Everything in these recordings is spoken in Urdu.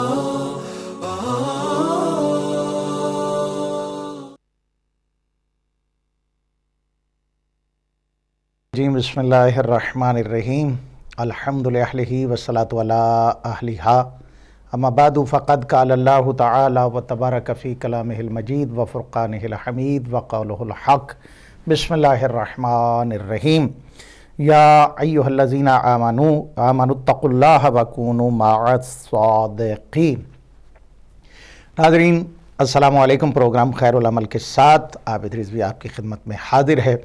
جی بسم اللہ الرحمن الرحیم الحمدللہ والصلاۃ علی اہلہا اما بعد فقد قال اللہ تعالی وتبارک فی کلامہ المجید وفرقانہ الحمید وقولہ الحق بسم اللہ الرحمن الرحیم یا ایہا الذین آمنوا اتقوا اللہ وکونوا مع الصادقین۔ ناظرین السلام علیکم۔ پروگرام خیر العمل کے ساتھ عابد رضوی آپ کی خدمت میں حاضر ہے۔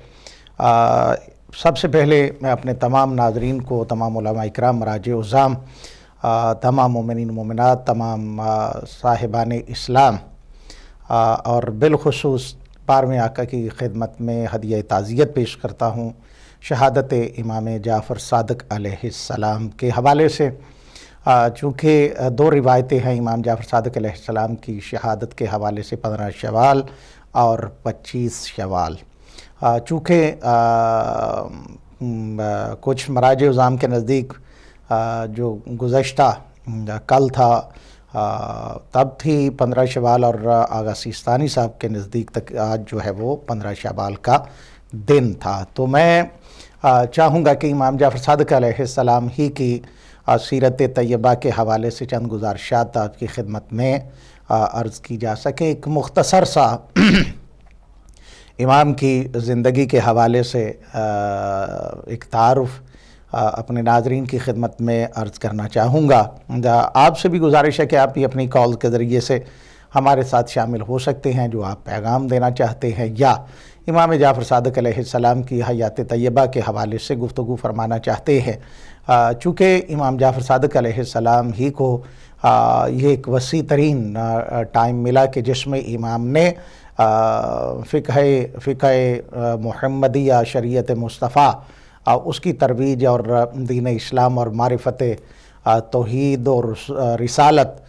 سب سے پہلے میں اپنے تمام ناظرین کو، تمام علماء اکرام، مراجع عظام، تمام مومنین مومنات، تمام صاحبان اسلام اور بالخصوص 12ویں آقا کی خدمت میں ہدیہ تعزیت پیش کرتا ہوں شہادت امام جعفر صادق علیہ السلام کے حوالے سے۔ چونکہ 2 روایتیں ہیں امام جعفر صادق علیہ السلام کی شہادت کے حوالے سے، 15 شوال اور 25 شوال۔ چونکہ کچھ مراجع عظام کے نزدیک جو گزشتہ کل تھا تب تھی 15 شوال، اور آغا سیستانی صاحب کے نزدیک تک آج جو ہے وہ 15 شوال کا دن تھا۔ تو میں چاہوں گا کہ امام جعفر صادق علیہ السلام ہی کی سیرت طیبہ کے حوالے سے چند گزارشات آپ کی خدمت میں عرض کی جا سکے۔ ایک مختصر سا امام کی زندگی کے حوالے سے ایک تعارف اپنے ناظرین کی خدمت میں عرض کرنا چاہوں گا۔ آپ سے بھی گزارش ہے کہ آپ بھی اپنی کال کے ذریعے سے ہمارے ساتھ شامل ہو سکتے ہیں، جو آپ پیغام دینا چاہتے ہیں یا امام جعفر صادق علیہ السلام کی حیات طیبہ کے حوالے سے گفتگو فرمانا چاہتے ہیں۔ چونکہ امام جعفر صادق علیہ السلام ہی کو یہ ایک وسیع ترین ٹائم ملا کہ جس میں امام نے فقہ محمدیہ، شریعت مصطفیٰ، اس کی ترویج اور دین اسلام اور معرفت توحید اور رسالت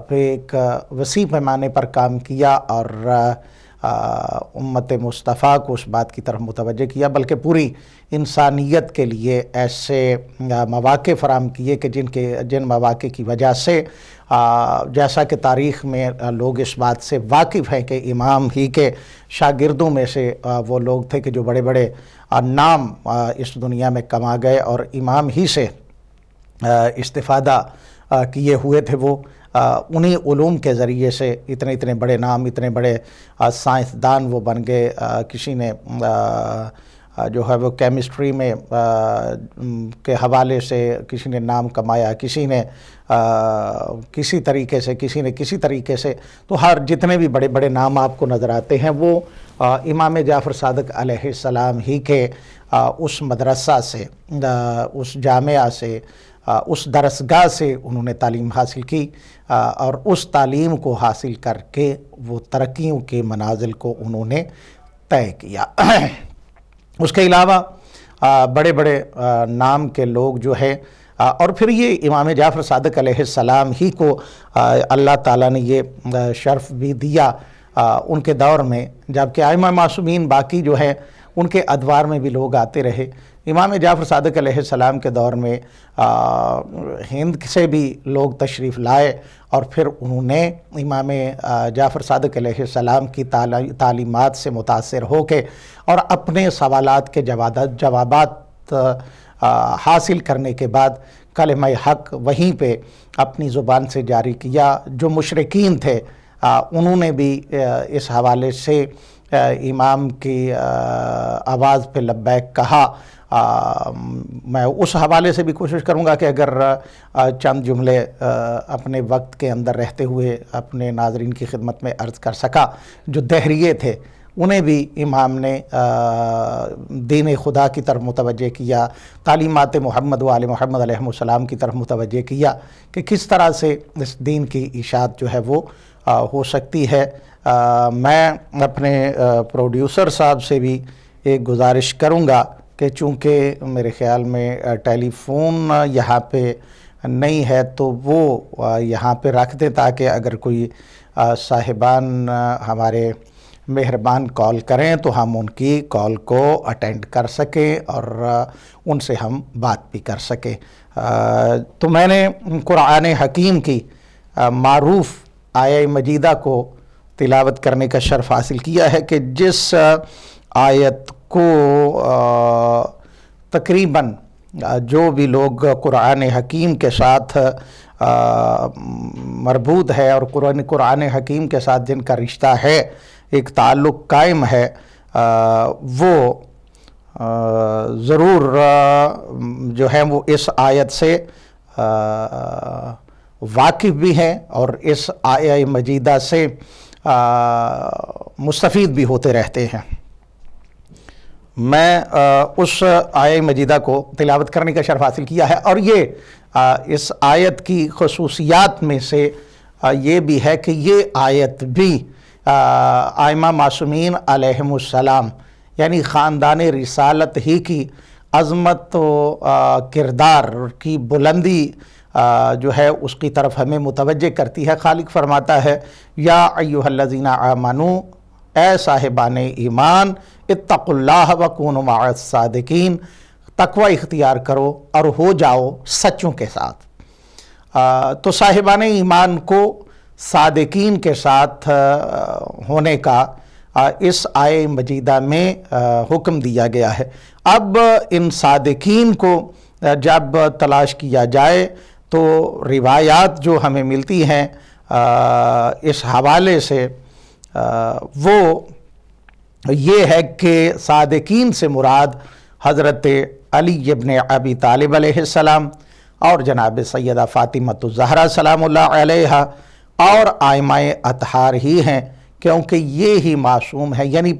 پہ ایک وسیع پیمانے پر کام کیا اور امت مصطفیٰ کو اس بات کی طرف متوجہ کیا، بلکہ پوری انسانیت کے لیے ایسے مواقع فراہم کیے کہ جن مواقع کی وجہ سے جیسا کہ تاریخ میں لوگ اس بات سے واقف ہیں کہ امام ہی کے شاگردوں میں سے وہ لوگ تھے کہ جو بڑے بڑے نام اس دنیا میں کما گئے اور امام ہی سے استفادہ کیے ہوئے تھے۔ وہ انہی علوم کے ذریعے سے اتنے بڑے نام، اتنے بڑے سائنسدان وہ بن گئے۔ کسی نے جو ہے وہ کیمسٹری میں کے حوالے سے کسی نے نام کمایا، کسی نے کسی طریقے سے تو جتنے بھی بڑے بڑے نام آپ کو نظر آتے ہیں وہ امام جعفر صادق علیہ السلام ہی کے اس مدرسہ سے، اس جامعہ سے، اس درسگاہ سے انہوں نے تعلیم حاصل کی اور اس تعلیم کو حاصل کر کے وہ ترقیوں کے منازل کو انہوں نے طے کیا۔ اس کے علاوہ بڑے بڑے نام کے لوگ جو ہے، اور پھر یہ امام جعفر صادق علیہ السلام ہی کو اللہ تعالیٰ نے یہ شرف بھی دیا ان کے دور میں، جبکہ ائمہ معصومین باقی جو ہے ان کے ادوار میں بھی لوگ آتے رہے۔ امام جعفر صادق علیہ السلام کے دور میں ہند سے بھی لوگ تشریف لائے اور پھر انہوں نے امام جعفر صادق علیہ السلام کی تعلیمات سے متاثر ہو کے اور اپنے سوالات کے جوابات حاصل کرنے کے بعد کلمہ حق وہیں پہ اپنی زبان سے جاری کیا۔ جو مشرکین تھے انہوں نے بھی اس حوالے سے امام کی آواز پہ لبیک کہا۔ میں اس حوالے سے بھی کوشش کروں گا کہ اگر چند جملے اپنے وقت کے اندر رہتے ہوئے اپنے ناظرین کی خدمت میں عرض کر سکا۔ جو دہریے تھے انہیں بھی امام نے دین خدا کی طرف متوجہ کیا، تعلیمات محمد و آل محمد علیہ السلام کی طرف متوجہ کیا کہ کس طرح سے اس دین کی اشاعت جو ہے وہ ہو سکتی ہے۔ میں اپنے پروڈیوسر صاحب سے بھی ایک گزارش کروں گا کہ چونکہ میرے خیال میں ٹیلی فون یہاں پہ نہیں ہے تو وہ یہاں پہ رکھ دیں تاکہ اگر کوئی صاحبان ہمارے مہربان کال کریں تو ہم ان کی کال کو اٹینڈ کر سکیں اور ان سے ہم بات بھی کر سکیں۔ تو میں نے قرآن حکیم کی معروف آیہ مجیدہ کو تلاوت کرنے کا شرف حاصل کیا ہے کہ جس آیت کو تقریباً جو بھی لوگ قرآن حکیم کے ساتھ مربوط ہے اور قرآن حکیم کے ساتھ جن کا رشتہ ہے، ایک تعلق قائم ہے، وہ ضرور جو ہے وہ اس آیت سے واقف بھی ہیں اور اس آیہ مجیدہ سے مستفید بھی ہوتے رہتے ہیں۔ میں اس آیہ مجیدہ کو تلاوت کرنے کا شرف حاصل کیا ہے، اور یہ اس آیت کی خصوصیات میں سے یہ بھی ہے کہ یہ آیت بھی ائمہ معصومین علیہم السلام یعنی خاندان رسالت ہی کی عظمت و کردار کی بلندی جو ہے اس کی طرف ہمیں متوجہ کرتی ہے۔ خالق فرماتا ہے یا ایھا الذین آمنوا، اے صاحبان ایمان، اتقوا اللہ وکونوا مع الصادقین، تقوی اختیار کرو اور ہو جاؤ سچوں کے ساتھ۔ تو صاحبان ایمان کو صادقین کے ساتھ ہونے کا اس آیہ مجیدہ میں حکم دیا گیا ہے۔ اب ان صادقین کو جب تلاش کیا جائے تو روایات جو ہمیں ملتی ہیں اس حوالے سے وہ یہ ہے کہ صادقین سے مراد حضرت علی ابن ابی طالب علیہ السلام اور جناب سیدہ فاطمہ الزہرا سلام اللہ علیہا اور ائمہ اطہار ہی ہیں، کیونکہ یہ ہی معصوم ہے، یعنی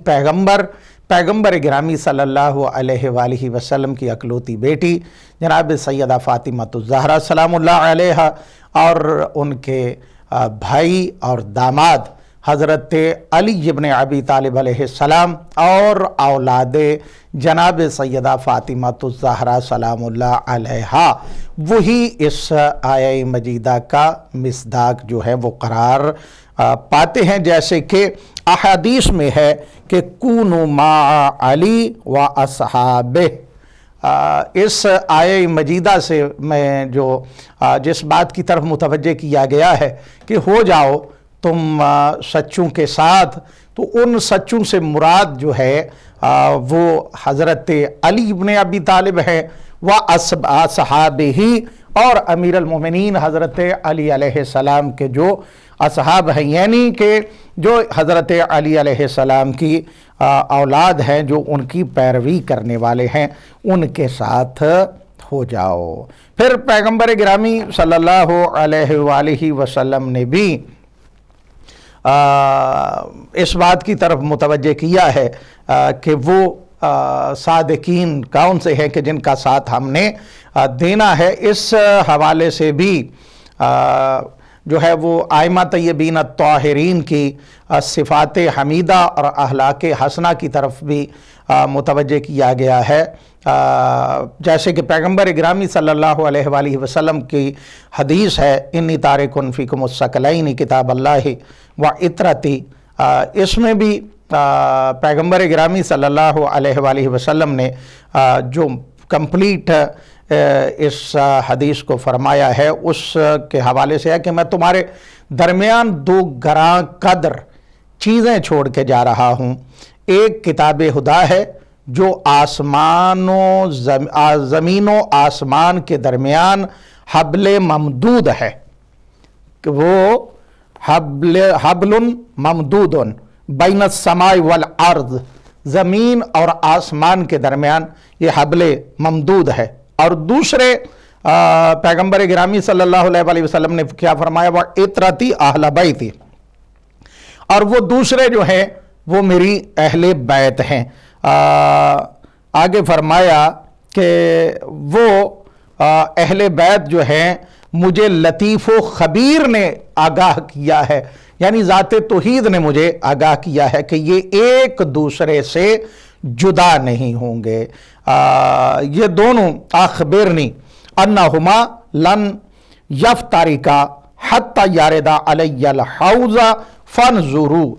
پیغمبر گرامی صلی اللہ علیہ وآلہ وسلم کی اکلوتی بیٹی جناب سیدہ فاطمہ الزہرا سلام اللہ علیہا اور ان کے بھائی اور داماد حضرت علی ابن ابی طالب علیہ السلام اور اولاد جناب سیدہ فاطمہ الزہرا سلام اللہ علیہا، وہی اس آیہ مجیدہ کا مصداق جو ہے وہ قرار پاتے ہیں، جیسے کہ احادیث میں ہے کہ کونوا مع علی و اصحابہ۔ اس آیہ مجیدہ سے میں جس بات کی طرف متوجہ کیا گیا ہے کہ ہو جاؤ تم سچوں کے ساتھ، تو ان سچوں سے مراد جو ہے وہ حضرت علی ابن ابی طالب ہے و اصحابہ اور امیر المومنین حضرت علی علیہ السلام کے جو اصحاب ہیں، یعنی کہ جو حضرت علی علیہ السلام کی اولاد ہیں، جو ان کی پیروی کرنے والے ہیں، ان کے ساتھ ہو جاؤ۔ پھر پیغمبر گرامی صلی اللہ علیہ وآلہ وسلم نے بھی اس بات کی طرف متوجہ کیا ہے کہ وہ صادقین کون سے ہیں کہ جن کا ساتھ ہم نے دینا ہے۔ اس حوالے سے بھی جو ہے وہ ائمہ طیبین الطاہرین کی صفات حمیدہ اور اخلاق حسنہ کی طرف بھی متوجہ کیا گیا ہے، جیسے کہ پیغمبر گرامی صلی اللہ علیہ وآلہ وسلم کی حدیث ہے انی تارکن فیکم الثقلین کتاب اللہ و عطرتی۔ اس میں بھی پیغمبر گرامی صلی اللہ علیہ وآلہ وسلم نے جو کمپلیٹ اس حدیث کو فرمایا ہے اس کے حوالے سے ہے کہ میں تمہارے درمیان دو گراں قدر چیزیں چھوڑ کے جا رہا ہوں، ایک کتاب خدا ہے جو زمین و آسمان کے درمیان حبل ممدود ہے، کہ وہ حبل ممدود بین السماء والارض، زمین اور آسمان کے درمیان یہ حبل ممدود ہے۔ اور دوسرے پیغمبر گرامی صلی اللہ علیہ وسلم نے کیا فرمایا، وہ عطرتی اہل بیتی، اور وہ دوسرے جو ہیں وہ میری اہل بیت ہیں۔ آگے فرمایا کہ وہ اہل بیت جو ہیں مجھے لطیف و خبیر نے آگاہ کیا ہے، یعنی ذات توحید نے مجھے آگاہ کیا ہے کہ یہ ایک دوسرے سے جدا نہیں ہوں گے۔ یہ دونوں اخبرنی انہما لن یفترقا حتی یاردا علی الحوض فانظروا۔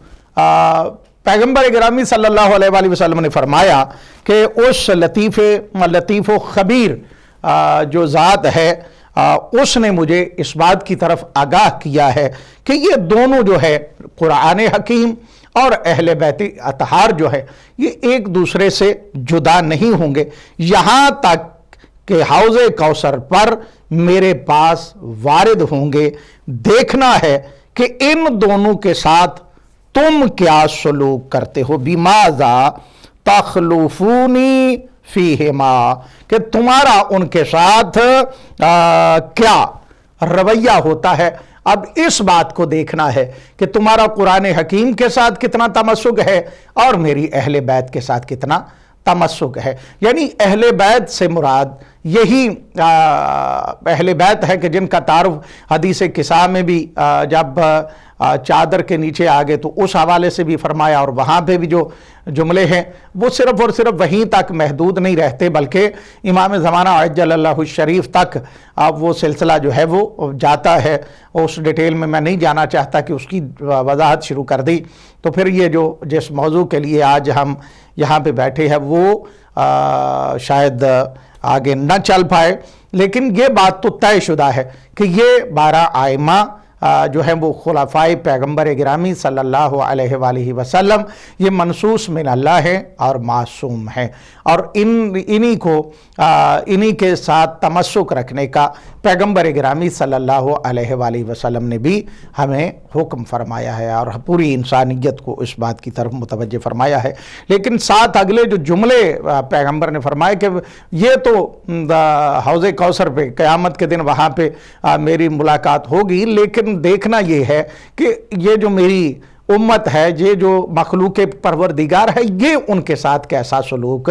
پیغمبر گرامی صلی اللہ علیہ وآلہ وسلم نے فرمایا کہ اس لطیف و خبیر جو ذات ہے اس نے مجھے اس بات کی طرف آگاہ کیا ہے کہ یہ دونوں جو ہے قرآن حکیم اور اہل بیت اطہار جو ہے یہ ایک دوسرے سے جدا نہیں ہوں گے یہاں تک کہ حوض کوثر پر میرے پاس وارد ہوں گے۔ دیکھنا ہے کہ ان دونوں کے ساتھ تم کیا سلوک کرتے ہو، بماذا تخلفونی فیہما، کہ تمہارا ان کے ساتھ کیا رویہ ہوتا ہے۔ اب اس بات کو دیکھنا ہے کہ تمہارا قرآن حکیم کے ساتھ کتنا تمسک ہے اور میری اہل بیت کے ساتھ کتنا تمسک ہے۔ یعنی اہل بیت سے مراد یہی اہل بیت ہے کہ جن کا تعارف حدیث کساء میں بھی جب چادر کے نیچے آگے تو اس حوالے سے بھی فرمایا، اور وہاں پہ بھی جو جملے ہیں وہ صرف اور صرف وہیں تک محدود نہیں رہتے بلکہ امام زمانہ عجل اللہ الشریف تک وہ سلسلہ جو ہے وہ جاتا ہے۔ اس ڈیٹیل میں نہیں جانا چاہتا کہ اس کی وضاحت شروع کر دی تو پھر یہ جو جس موضوع کے لیے آج ہم یہاں پہ بیٹھے ہیں وہ شاید آگے نہ چل پائے، لیکن یہ بات تو طے شدہ ہے کہ یہ 12 ائمہ جو ہیں وہ خلفائے پیغمبر گرامی صلی اللہ علیہ وآلہ وسلم یہ منصوص من اللہ ہیں اور معصوم ہیں، اور انہی کے ساتھ تمسک رکھنے کا پیغمبر گرامی صلی اللہ علیہ وآلہ وسلم نے بھی ہمیں حکم فرمایا ہے اور پوری انسانیت کو اس بات کی طرف متوجہ فرمایا ہے۔ لیکن ساتھ اگلے جو جملے پیغمبر نے فرمائے کہ یہ تو حوض کوثر پہ قیامت کے دن وہاں پہ میری ملاقات ہوگی، لیکن دیکھنا یہ ہے کہ یہ جو میری امت ہے، یہ جو مخلوق پروردگار ہے، یہ ان کے ساتھ کیسا سلوک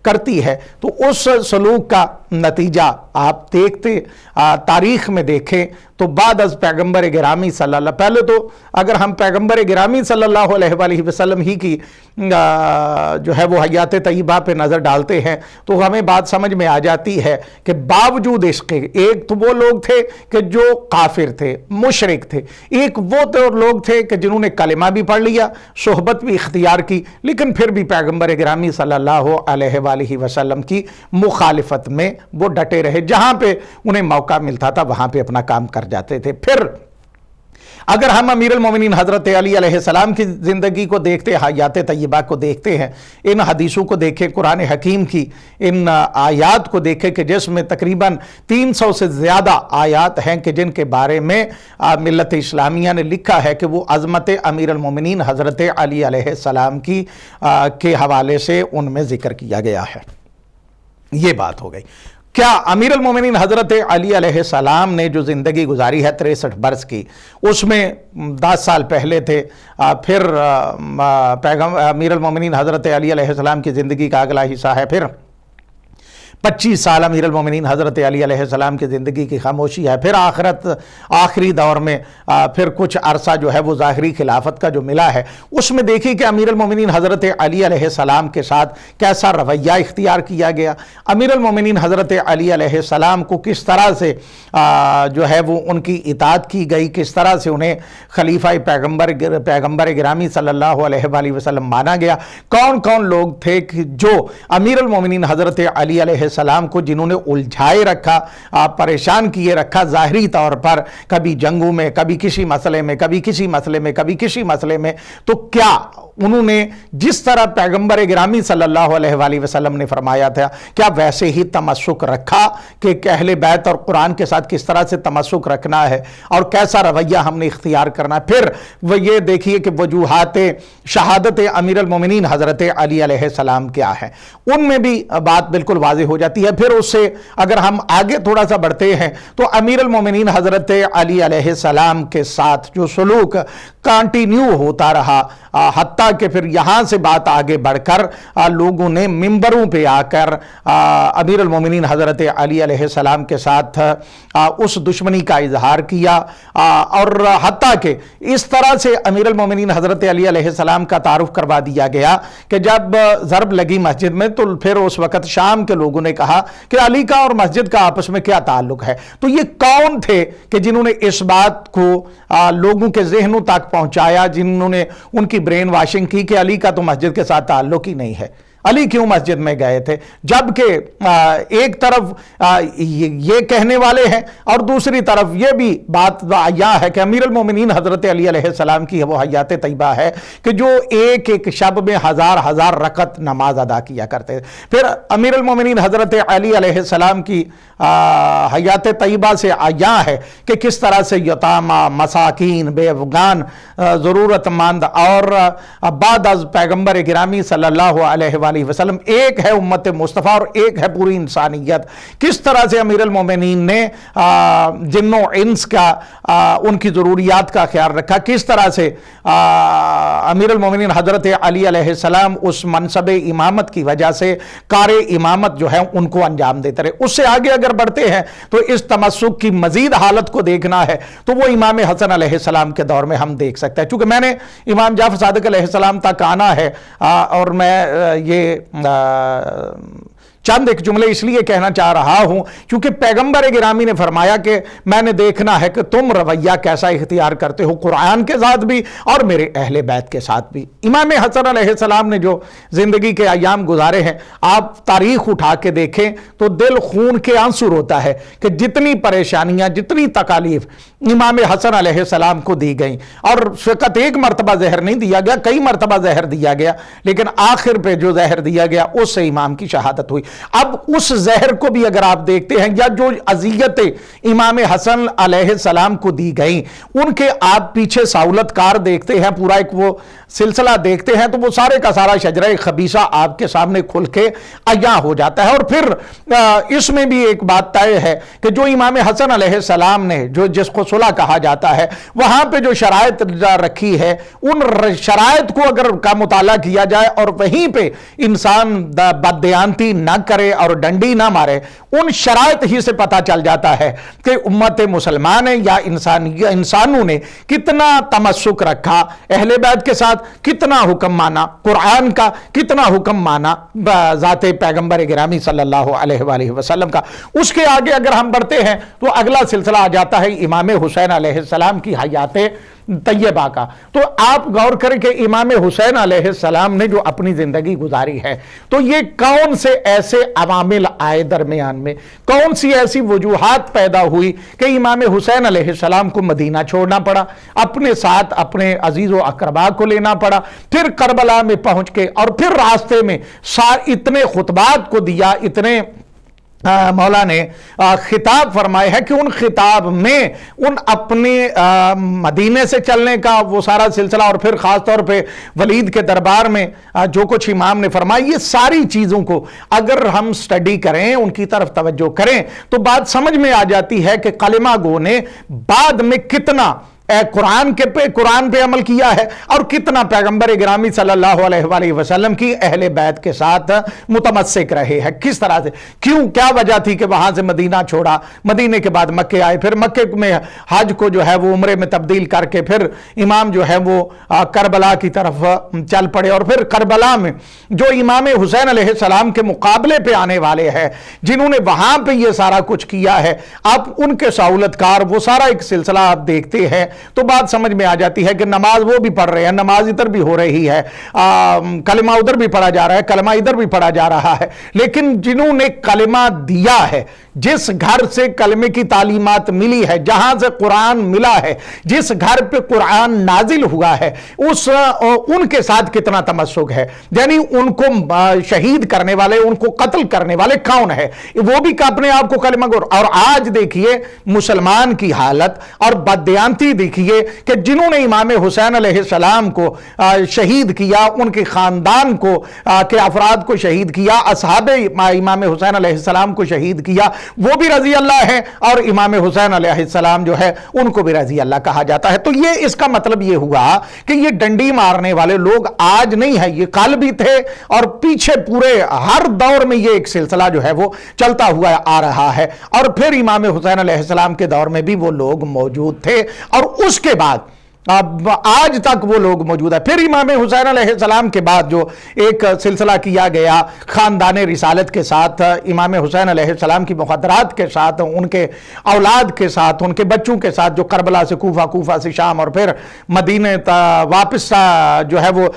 کرتی ہے۔ تو اس سلوک کا نتیجہ آپ دیکھتے تاریخ میں دیکھیں تو بعد از پیغمبر گرامی صلی اللہ، پہلے تو اگر ہم پیغمبر گرامی صلی اللہ علیہ وآلہ وسلم ہی کی جو ہے وہ حیات طیبہ پہ نظر ڈالتے ہیں تو ہمیں بات سمجھ میں آ جاتی ہے کہ باوجود اس کے ایک تو وہ لوگ تھے کہ جو کافر تھے، مشرک تھے، ایک وہ تو لوگ تھے کہ جنہوں نے کلمہ بھی پڑھ لیا، صحبت بھی اختیار کی، لیکن پھر بھی پیغمبر گرامی صلی اللہ علیہ وآلہ وسلم کی مخالفت میں وہ ڈٹے رہے، جہاں پہ انہیں موقع ملتا تھا وہاں پہ اپنا کام کر جاتے تھے۔ پھر اگر ہم امیر المومنین حضرت علی علیہ السلام کی زندگی کو دیکھتے، حیات طیبہ کو دیکھتے ہیں، ان حدیثوں کو دیکھیں، قرآن حکیم کی ان آیات کو دیکھیں کہ جس میں تقریباً 300 سے زیادہ آیات ہیں کہ جن کے بارے میں ملت اسلامیہ نے لکھا ہے کہ وہ عظمت امیر المومنین حضرت علی علیہ السلام کی کے حوالے سے ان میں ذکر کیا گیا ہے۔ یہ بات ہو گئی۔ کیا امیر المومنین حضرت علی علیہ السلام نے جو زندگی گزاری ہے 63 برس کی، اس میں 10 سال پہلے تھے، پھر امیر المومنین حضرت علی علیہ السلام کی زندگی کا اگلا حصہ ہے، پھر 25 سال امیر المومنین حضرت علی علیہ السلام کی زندگی کی خاموشی ہے، پھر آخری دور میں پھر کچھ عرصہ جو ہے وہ ظاہری خلافت کا جو ملا ہے، اس میں دیکھیں کہ امیر المومنین حضرت علی علیہ السلام کے ساتھ کیسا رویہ اختیار کیا گیا، امیر المومنین حضرت علی علیہ السلام کو کس طرح سے جو ہے وہ ان کی اطاعت کی گئی، کس طرح سے انہیں خلیفہ پیغمبر گرامی صلی اللہ علیہ وآلہ وسلم مانا گیا، کون کون لوگ تھے کہ جو امیر المومنین حضرت علی علیہ السلام کو جنہوں نے الجھائے رکھا، پریشان کیے رکھا ظاہری طور پر، کبھی جنگوں میں، کبھی کسی مسئلے میں، کبھی کسی مسئلے میں، کبھی کسی مسئلے میں، تو کیا انہوں نے جس طرح پیغمبر گرامی صلی اللہ علیہ وآلہ وسلم نے فرمایا تھا کیا ویسے ہی تمسک رکھا کہ اہل بیت اور قرآن کے ساتھ کس طرح سے تمسک رکھنا ہے اور کیسا رویہ ہم نے اختیار کرنا ہے۔ پھر وہ یہ دیکھیے کہ وجوہات شہادت امیر المومنین حضرت علی علیہ السلام کیا ہے، ان میں بھی بات بالکل واضح ہو جاتی ہے۔ پھر اس سے اگر ہم آگے تھوڑا سا بڑھتے ہیں تو امیر المومنین حضرت علی علیہ السلام کے ساتھ جو سلوک کنٹینیو ہوتا رہا، حتیٰ کہ پھر یہاں سے بات آگے بڑھ کر لوگوں نے منبروں پہ آ کر امیر المومنین حضرت علی علیہ السلام کے ساتھ اس دشمنی کا اظہار کیا، اور حتیٰ کہ اس طرح سے امیر المومنین حضرت علی علیہ السلام کا تعارف کروا دیا گیا کہ جب ضرب لگی مسجد میں تو پھر اس وقت شام کے لوگوں نے کہا کہ علی کا اور مسجد کا آپس میں کیا تعلق ہے۔ تو یہ کون تھے کہ جنہوں نے اس بات کو لوگوں کے ذہنوں تک پہنچایا، جنہوں نے ان کی برین واشنگ کی کہ علی کا تو مسجد کے ساتھ تعلق ہی نہیں ہے۔ علی کیوں مسجد میں گئے تھے؟ جبکہ ایک طرف یہ کہنے والے ہیں اور دوسری طرف یہ بھی بات عیاں ہے کہ امیر المومنین حضرت علی علیہ السلام کی وہ حیات طیبہ ہے کہ جو ایک ایک شب میں ہزار رکعت نماز ادا کیا کرتے تھے۔ پھر امیر المومنین حضرت علی علیہ السلام کی حیات طیبہ سے عیاں ہے کہ کس طرح سے یتامہ، مساکین، بے افغان، ضرورت مند اور بعد از پیغمبر گرامی صلی اللہ علیہ وآلہ وسلم ایک ہے امت مصطفیٰ اور ایک ہے پوری انسانیت، کس طرح سے امیر المومنین نے جن و انس کا ان کی ضروریات کا خیال رکھا، کس طرح سے امیر المومنین حضرت علی علیہ السلام اس منصب امامت کی وجہ سے کار امامت جو ہے ان کو انجام دیتے رہے۔ اس سے آگے اگر بڑھتے ہیں تو اس تمسک کی مزید حالت کو دیکھنا ہے تو وہ امام حسن علیہ السلام کے دور میں ہم دیکھ سکتے ہیں۔ چونکہ میں نے امام جعفر صادق علیہ السلام تک آنا ہے اور میں یہ چند ایک جملے اس لیے کہنا چاہ رہا ہوں کیونکہ پیغمبر گرامی نے فرمایا کہ میں نے دیکھنا ہے کہ تم رویہ کیسا اختیار کرتے ہو قرآن کے ساتھ بھی اور میرے اہل بیت کے ساتھ بھی۔ امام حسن علیہ السلام نے جو زندگی کے ایام گزارے ہیں، آپ تاریخ اٹھا کے دیکھیں تو دل خون کے آنسو روتا ہے کہ جتنی پریشانیاں، جتنی تکالیف امام حسن علیہ السلام کو دی گئیں، اور فقط ایک مرتبہ زہر نہیں دیا گیا، کئی مرتبہ زہر دیا گیا، لیکن آخر پہ جو زہر دیا گیا اس سے امام کی شہادت ہوئی۔ اب اس زہر کو بھی اگر آپ دیکھتے ہیں یا جو اذیتیں امام حسن علیہ السلام کو دی گئیں ان کے آپ پیچھے سہولت کار دیکھتے ہیں، پورا ایک وہ سلسلہ دیکھتے ہیں تو وہ سارے کا سارا شجرہ خبیثہ آپ کے سامنے کھل کے عیاں ہو جاتا ہے۔ اور پھر اس میں بھی ایک بات طے ہے کہ جو امام حسن علیہ السلام نے جو جس کو صلح کہا جاتا ہے وہاں پہ جو شرائط رکھی ہے ان شرائط کو اگر کا مطالعہ کیا جائے اور وہیں پہ انسان بددیانتی نہ کرے اور ڈنڈی نہ مارے، ان شرائط ہی سے پتہ چل جاتا ہے کہ امت مسلمان یا انسانوں نے کتنا تمسک رکھا اہل بیت کے ساتھ، کتنا حکم مانا قرآن کا، کتنا حکم مانا ذات پیغمبر گرامی صلی اللہ علیہ وآلہ وسلم کا۔ اس کے آگے اگر ہم بڑھتے ہیں تو اگلا سلسلہ آ جاتا ہے امام حسین علیہ السلام کی حیات طیبہ کا۔ تو آپ غور کریں کہ امام حسین علیہ السلام نے جو اپنی زندگی گزاری ہے تو یہ کون سے ایسے عوامل آئے درمیان میں، کون سی ایسی وجوہات پیدا ہوئی کہ امام حسین علیہ السلام کو مدینہ چھوڑنا پڑا، اپنے ساتھ اپنے عزیز و اقربا کو لینا پڑا، پھر کربلا میں پہنچ کے اور پھر راستے میں اتنے خطبات کو دیا، اتنے مولا نے خطاب فرمائے ہے کہ ان خطاب میں ان اپنے مدینے سے چلنے کا وہ سارا سلسلہ اور پھر خاص طور پہ ولید کے دربار میں جو کچھ امام نے فرمایا، یہ ساری چیزوں کو اگر ہم سٹڈی کریں، ان کی طرف توجہ کریں تو بات سمجھ میں آ جاتی ہے کہ کلمہ گو نے بعد میں کتنا قرآن پہ عمل کیا ہے اور کتنا پیغمبر گرامی صلی اللہ علیہ وآلہ وسلم کی اہل بیت کے ساتھ متمسک رہے ہیں، کس طرح سے، کیا وجہ تھی کہ وہاں سے مدینہ چھوڑا، مدینے کے بعد مکے آئے، پھر مکے میں حج کو جو ہے وہ عمرے میں تبدیل کر کے پھر امام جو ہے وہ کربلا کی طرف چل پڑے، اور پھر کربلا میں جو امام حسین علیہ السلام کے مقابلے پہ آنے والے ہیں جنہوں نے وہاں پہ یہ سارا کچھ کیا ہے، اب ان کے سہولت کار وہ سارا ایک سلسلہ آپ دیکھتے ہیں تو بات سمجھ میں آ جاتی ہے کہ نماز وہ بھی پڑھ رہے ہیں، نماز ادھر بھی ہو رہی ہے، کلمہ ادھر بھی پڑھا جا رہا ہے، کلمہ ادھر بھی پڑھا جا رہا ہے، لیکن جنہوں نے کلمہ دیا ہے، جس گھر سے کلمے کی تعلیمات ملی ہے، جہاں سے قرآن ملا ہے، جس گھر پہ قرآن نازل ہوا ہے، ان کے ساتھ کتنا تمسک ہے، یعنی ان کو شہید کرنے والے، ان کو قتل کرنے والے کون ہے، وہ بھی اپنے آپ کو کلمہ گو۔ اور آج دیکھیے مسلمان کی حالت اور بددیانتی دیکھیے کہ جنہوں نے امام حسین علیہ السلام کو شہید کیا، ان کے خاندان کو کے افراد کو شہید کیا، اصحاب امام حسین علیہ السلام کو شہید کیا، وہ بھی رضی اللہ ہے، اور امام حسین علیہ السلام جو ہے ان کو بھی رضی اللہ کہا جاتا ہے۔ تو یہ اس کا مطلب یہ ہوا کہ یہ ڈنڈی مارنے والے لوگ آج نہیں ہیں، یہ کل بھی تھے اور پیچھے پورے ہر دور میں یہ ایک سلسلہ جو ہے وہ چلتا ہوا آ رہا ہے، اور پھر امام حسین علیہ السلام کے دور میں بھی وہ لوگ موجود تھے، اور اس کے بعد اب آج تک وہ لوگ موجود ہے۔ پھر امام حسین علیہ السلام کے بعد جو ایک سلسلہ کیا گیا خاندان رسالت کے ساتھ، امام حسین علیہ السلام کی مخدرات کے ساتھ، ان کے اولاد کے ساتھ، ان کے بچوں کے ساتھ، جو کربلا سے کوفہ، کوفہ سے شام اور پھر مدینے واپس جو ہے وہ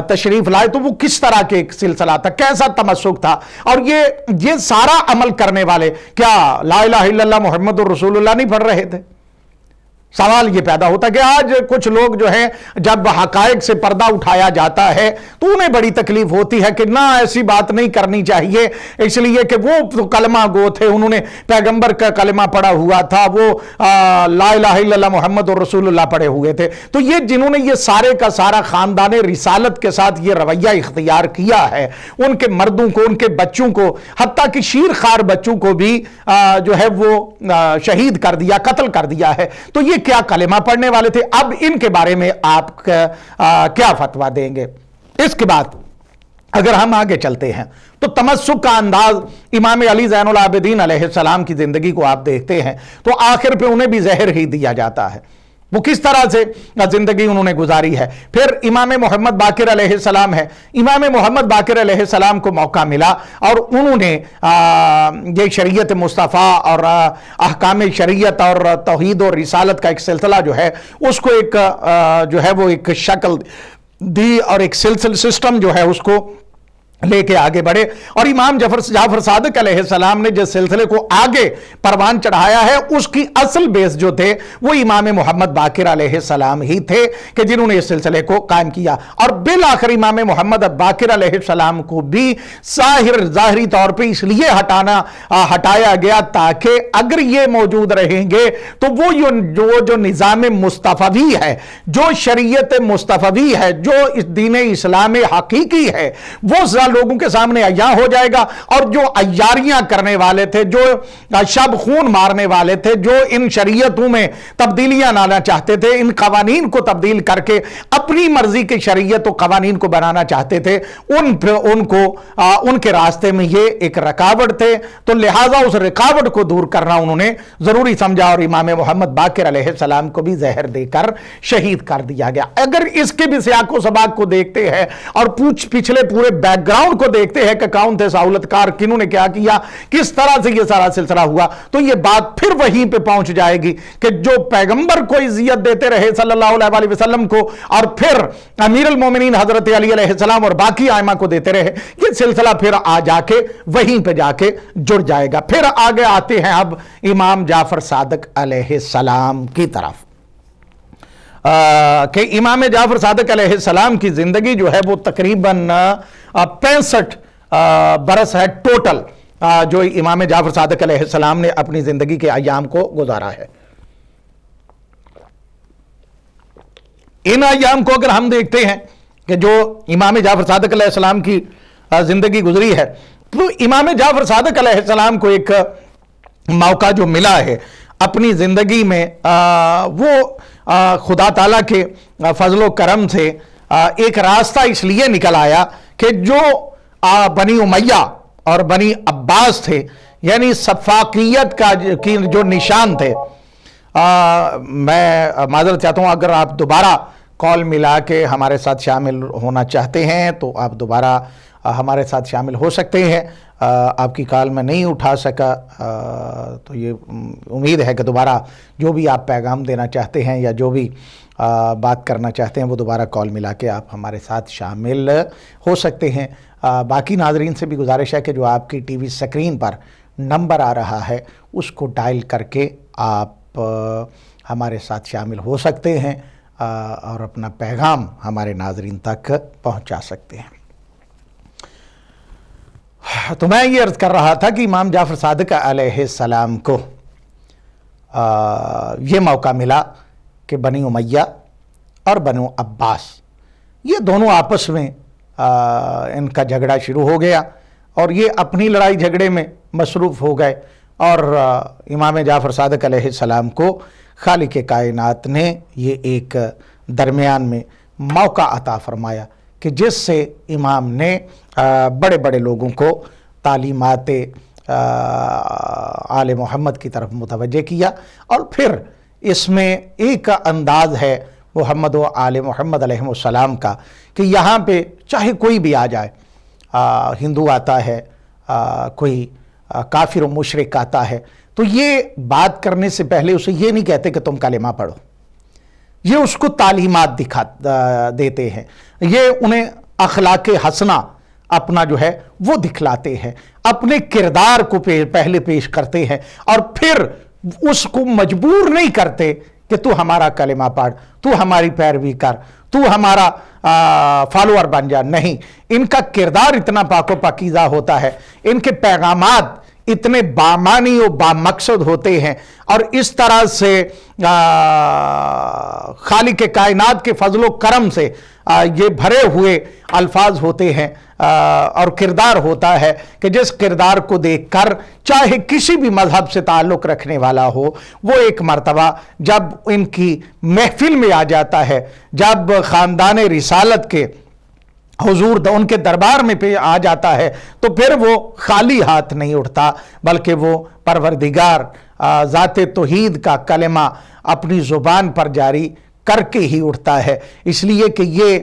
تشریف لائے، تو وہ کس طرح کے ایک سلسلہ تھا، کیسا تمسک تھا، اور یہ سارا عمل کرنے والے کیا لا الہ الا اللہ محمد الرسول اللہ نہیں پڑھ رہے تھے؟ سوال یہ پیدا ہوتا کہ آج کچھ لوگ جو ہیں جب حقائق سے پردہ اٹھایا جاتا ہے تو انہیں بڑی تکلیف ہوتی ہے کہ نہ ایسی بات نہیں کرنی چاہیے، اس لیے کہ وہ کلمہ گو تھے، انہوں نے پیغمبر کا کلمہ پڑھا ہوا تھا، وہ لا الہ الا اللہ محمد الرسول اللہ پڑھے ہوئے تھے۔ تو یہ جنہوں نے یہ سارے کا سارا خاندان رسالت کے ساتھ یہ رویہ اختیار کیا ہے، ان کے مردوں کو، ان کے بچوں کو، حتیٰ کہ شیر خوار بچوں کو بھی جو ہے وہ شہید کر دیا، قتل کر دیا ہے، تو یہ کیا کلمہ پڑھنے والے تھے؟ اب ان کے بارے میں آپ کیا فتویٰ دیں گے؟ اس کے بعد اگر ہم آگے چلتے ہیں تو تمسک کا انداز امام علی زین العابدین علیہ السلام کی زندگی کو آپ دیکھتے ہیں تو آخر پہ انہیں بھی زہر ہی دیا جاتا ہے، وہ کس طرح سے زندگی انہوں نے گزاری ہے۔ پھر امام محمد باقر علیہ السلام ہے، امام محمد باقر علیہ السلام کو موقع ملا اور انہوں نے یہ شریعت مصطفیٰ اور احکام شریعت اور توحید اور رسالت کا ایک سلسلہ جو ہے اس کو ایک جو ہے وہ ایک شکل دی اور ایک سسٹم جو ہے اس کو لے کے آگے بڑھے، اور امام جعفر صادق علیہ السلام نے جس سلسلے کو آگے پروان چڑھایا ہے اس کی اصل بیس جو تھے وہ امام محمد باقر علیہ السلام ہی تھے کہ جنہوں نے اس سلسلے کو قائم کیا، اور بالآخر امام محمد باقر علیہ السلام کو بھی ظاہری طور پہ اس لیے ہٹایا گیا تاکہ اگر یہ موجود رہیں گے تو وہ جو نظام مصطفی ہے، جو شریعت مصطفی ہے، جو دین اسلام حقیقی ہے، وہ لوگوں کے سامنے عیاں ہو جائے گا، اور جو عیاریاں کرنے والے تھے، جو شب خون مارنے والے تھے، جو ان شریعتوں میں تبدیلیاں لانا چاہتے تھے، ان قوانین کو تبدیل کر کے اپنی مرضی کے شریعت و قوانین کو بنانا چاہتے تھے، ان کے راستے میں یہ ایک رکاوٹ تھے، تو لہٰذا اس رکاوٹ کو دور کرنا انہوں نے ضروری سمجھا اور امام محمد باقر علیہ السلام کو بھی زہر دے کر شہید کر دیا گیا۔ اگر اس کے بھی سیاق و سباق کو دیکھتے ہیں اور پچھلے پورے بیک گراؤنڈ کو دیکھتے ہیں کہ کون تھے سہولت کار، کنہوں نے کیا کیا، کس طرح سے یہ سارا سلسلہ ہوا، تو یہ بات پھر وہیں پہ پہنچ جائے گی کہ جو پیغمبر کو عزت دیتے رہے صلی اللہ علیہ وسلم کو، اور پھر امیر المومنین حضرت علی علیہ السلام اور باقی ائمہ کو دیتے رہے، یہ سلسلہ پھر آ جا کے وہیں پہ جا کے جڑ جائے گا۔ پھر آگے آتے ہیں اب امام جعفر صادق علیہ السلام کی طرف کہ امام جعفر صادق علیہ السلام کی زندگی جو ہے وہ تقریباً 65 برس ہے ٹوٹل جو امام جعفر صادق علیہ السلام نے اپنی زندگی کے ایام کو گزارا ہے۔ ان ایام کو اگر ہم دیکھتے ہیں کہ جو امام جعفر صادق علیہ السلام کی زندگی گزری ہے تو امام جعفر صادق علیہ السلام کو ایک موقع جو ملا ہے اپنی زندگی میں، وہ خدا تعالیٰ کے فضل و کرم سے ایک راستہ اس لیے نکل آیا کہ جو بنی امیہ اور بنی عباس تھے، یعنی صفاقیت کا جو نشان تھے، میں معذرت چاہتا ہوں اگر آپ دوبارہ کال ملا کے ہمارے ساتھ شامل ہونا چاہتے ہیں تو آپ دوبارہ ہمارے ساتھ شامل ہو سکتے ہیں۔ آپ کی کال میں نہیں اٹھا سکا تو یہ امید ہے کہ دوبارہ جو بھی آپ پیغام دینا چاہتے ہیں یا جو بھی بات کرنا چاہتے ہیں وہ دوبارہ کال ملا کے آپ ہمارے ساتھ شامل ہو سکتے ہیں۔ باقی ناظرین سے بھی گزارش ہے کہ جو آپ کی ٹی وی سکرین پر نمبر آ رہا ہے اس کو ڈائل کر کے آپ ہمارے ساتھ شامل ہو سکتے ہیں اور اپنا پیغام ہمارے ناظرین تک پہنچا سکتے ہیں۔ تو میں یہ عرض کر رہا تھا کہ امام جعفر صادق علیہ السلام کو یہ موقع ملا کہ بنی امیہ اور بنو عباس یہ دونوں آپس میں ان کا جھگڑا شروع ہو گیا اور یہ اپنی لڑائی جھگڑے میں مصروف ہو گئے، اور امام جعفر صادق علیہ السلام کو خالق کائنات نے یہ ایک درمیان میں موقع عطا فرمایا کہ جس سے امام نے بڑے بڑے لوگوں کو تعلیمات آل محمد کی طرف متوجہ کیا، اور پھر اس میں ایک انداز ہے محمد و آل محمد علیہ السلام کا کہ یہاں پہ چاہے کوئی بھی آ جائے، ہندو آتا ہے، کوئی کافر و مشرک آتا ہے، تو یہ بات کرنے سے پہلے اسے یہ نہیں کہتے کہ تم کلمہ پڑھو، یہ اس کو تعلیمات دیتے ہیں، یہ انہیں اخلاق حسنہ اپنا جو ہے وہ دکھلاتے ہیں، اپنے کردار کو پہلے پیش کرتے ہیں، اور پھر اس کو مجبور نہیں کرتے کہ تو ہمارا کلمہ پڑھ، تو ہماری پیروی کر، تو ہمارا فالوور بن جا، نہیں، ان کا کردار اتنا پاک و پاکیزہ ہوتا ہے، ان کے پیغامات اتنے بامانی و بامقصد ہوتے ہیں، اور اس طرح سے خالق کائنات کے فضل و کرم سے یہ بھرے ہوئے الفاظ ہوتے ہیں اور کردار ہوتا ہے کہ جس کردار کو دیکھ کر چاہے کسی بھی مذہب سے تعلق رکھنے والا ہو، وہ ایک مرتبہ جب ان کی محفل میں آ جاتا ہے، جب خاندان رسالت کے حضور ان کے دربار میں پہ آ جاتا ہے، تو پھر وہ خالی ہاتھ نہیں اٹھتا، بلکہ وہ پروردگار ذات توحید کا کلمہ اپنی زبان پر جاری کر کے ہی اٹھتا ہے، اس لیے کہ یہ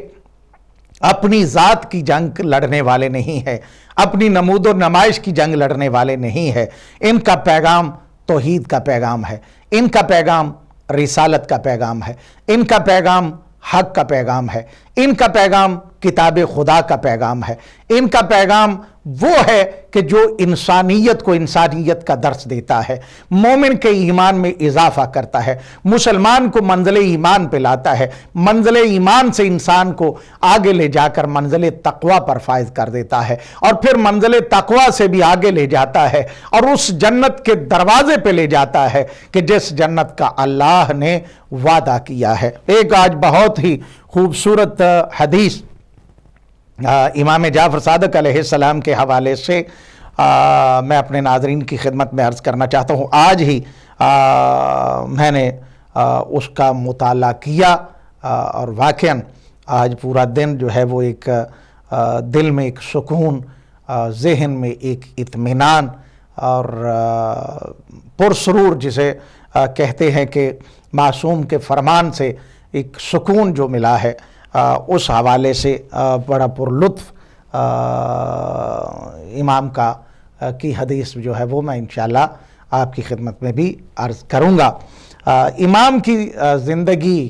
اپنی ذات کی جنگ لڑنے والے نہیں ہیں، اپنی نمود و نمائش کی جنگ لڑنے والے نہیں ہیں، ان کا پیغام توحید کا پیغام ہے، ان کا پیغام رسالت کا پیغام ہے، ان کا پیغام حق کا پیغام ہے، ان کا پیغام کتاب خدا کا پیغام ہے، ان کا پیغام وہ ہے کہ جو انسانیت کو انسانیت کا درس دیتا ہے، مومن کے ایمان میں اضافہ کرتا ہے، مسلمان کو منزل ایمان پہ لاتا ہے، منزل ایمان سے انسان کو آگے لے جا کر منزل تقوی پر فائز کر دیتا ہے، اور پھر منزل تقوی سے بھی آگے لے جاتا ہے اور اس جنت کے دروازے پہ لے جاتا ہے کہ جس جنت کا اللہ نے وعدہ کیا ہے۔ ایک آج بہت ہی خوبصورت حدیث امام جعفر صادق علیہ السلام کے حوالے سے میں اپنے ناظرین کی خدمت میں عرض کرنا چاہتا ہوں۔ آج ہی میں نے اس کا مطالعہ کیا اور واقعاً آج پورا دن جو ہے وہ ایک دل میں ایک سکون، ذہن میں ایک اطمینان اور پرسرور جسے کہتے ہیں کہ معصوم کے فرمان سے ایک سکون جو ملا ہے، اس حوالے سے بڑا پرلطف امام کی حدیث جو ہے وہ میں انشاءاللہ آپ کی خدمت میں بھی عرض کروں گا۔ امام کی زندگی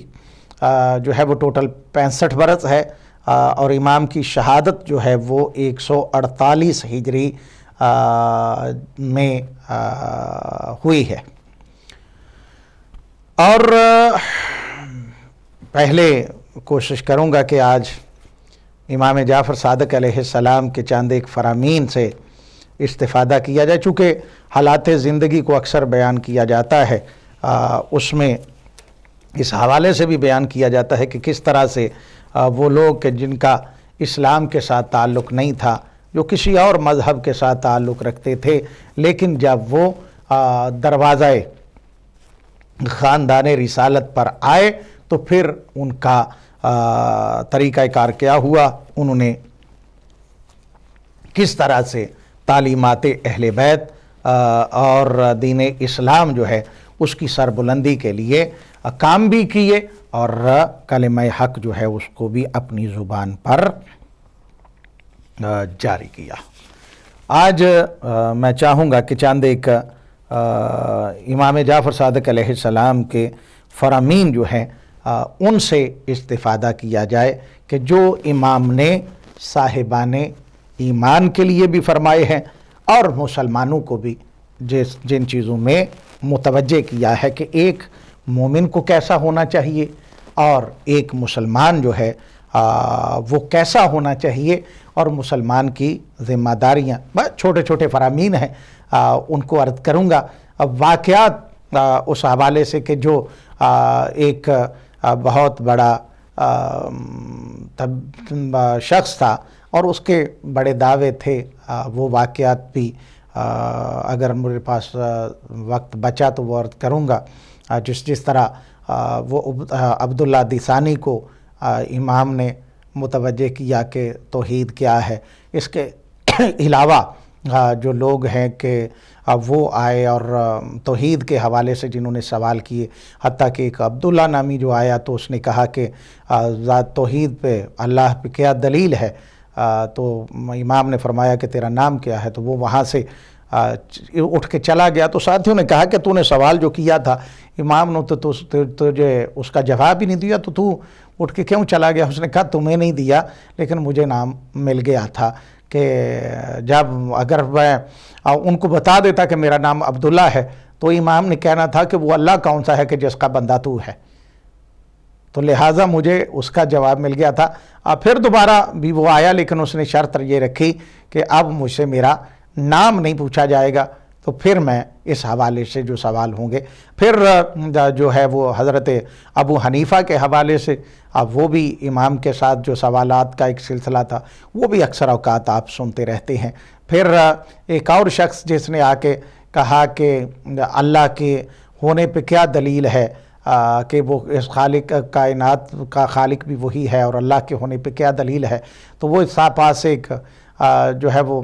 جو ہے وہ ٹوٹل 65 برس ہے، اور امام کی شہادت جو ہے وہ 148 ہجری میں ہوئی ہے۔ اور پہلے کوشش کروں گا کہ آج امام جعفر صادق علیہ السلام کے چند ایک فرامین سے استفادہ کیا جائے، چونکہ حالات زندگی کو اکثر بیان کیا جاتا ہے، اس میں اس حوالے سے بھی بیان کیا جاتا ہے کہ کس طرح سے وہ لوگ کہ جن کا اسلام کے ساتھ تعلق نہیں تھا، جو کسی اور مذہب کے ساتھ تعلق رکھتے تھے، لیکن جب وہ دروازہ خاندان رسالت پر آئے تو پھر ان کا طریقہ کار کیا ہوا، انہوں نے کس طرح سے تعلیمات اہل بیت اور دین اسلام جو ہے اس کی سربلندی کے لیے کام بھی کیے، اور کلمہ حق جو ہے اس کو بھی اپنی زبان پر جاری کیا۔ آج میں چاہوں گا کہ چند ایک امام جعفر صادق علیہ السلام کے فرامین جو ہیں ان سے استفادہ کیا جائے کہ جو امام نے صاحبان ایمان کے لیے بھی فرمائے ہیں اور مسلمانوں کو بھی جن چیزوں میں متوجہ کیا ہے کہ ایک مومن کو کیسا ہونا چاہیے اور ایک مسلمان جو ہے وہ کیسا ہونا چاہیے، اور مسلمان کی ذمہ داریاں بہت چھوٹے چھوٹے فرامین ہیں، ان کو عرض کروں گا۔ اب واقعات اس حوالے سے کہ جو ایک بہت بڑا شخص تھا اور اس کے بڑے دعوے تھے، وہ واقعات بھی اگر میرے پاس وقت بچا تو وہ عرض کروں گا۔ جس طرح وہ عبداللہ دیسانی کو امام نے متوجہ کیا کہ توحید کیا ہے، اس کے علاوہ جو لوگ ہیں کہ وہ آئے اور توحید کے حوالے سے جنہوں نے سوال کیے، حتیٰ کہ ایک عبداللہ نامی جو آیا تو اس نے کہا کہ ذات توحید پہ اللہ پہ کیا دلیل ہے، تو امام نے فرمایا کہ تیرا نام کیا ہے، تو وہ وہاں سے اٹھ کے چلا گیا۔ تو ساتھیوں نے کہا کہ تو نے سوال جو کیا تھا امام نے تو تجھے اس کا جواب ہی نہیں دیا، تو اٹھ کے کیوں چلا گیا؟ اس نے کہا تمہیں نہیں دیا لیکن مجھے نام مل گیا تھا، کہ جب اگر میں ان کو بتا دیتا کہ میرا نام عبداللہ ہے تو امام نے کہنا تھا کہ وہ اللہ کون سا ہے کہ جس کا بندہ تو ہے، تو لہٰذا مجھے اس کا جواب مل گیا تھا۔ پھر دوبارہ بھی وہ آیا لیکن اس نے شرط یہ رکھی کہ اب مجھ سے میرا نام نہیں پوچھا جائے گا، تو پھر میں اس حوالے سے جو سوال ہوں گے، پھر جو ہے وہ حضرت ابو حنیفہ کے حوالے سے وہ بھی امام کے ساتھ جو سوالات کا ایک سلسلہ تھا وہ بھی اکثر اوقات آپ سنتے رہتے ہیں۔ پھر ایک اور شخص جس نے آ کے کہا کہ اللہ کے ہونے پہ کیا دلیل ہے، کہ وہ اس خالق کائنات کا خالق بھی وہی ہے اور اللہ کے ہونے پہ کیا دلیل ہے، تو وہ پاس ایک جو ہے وہ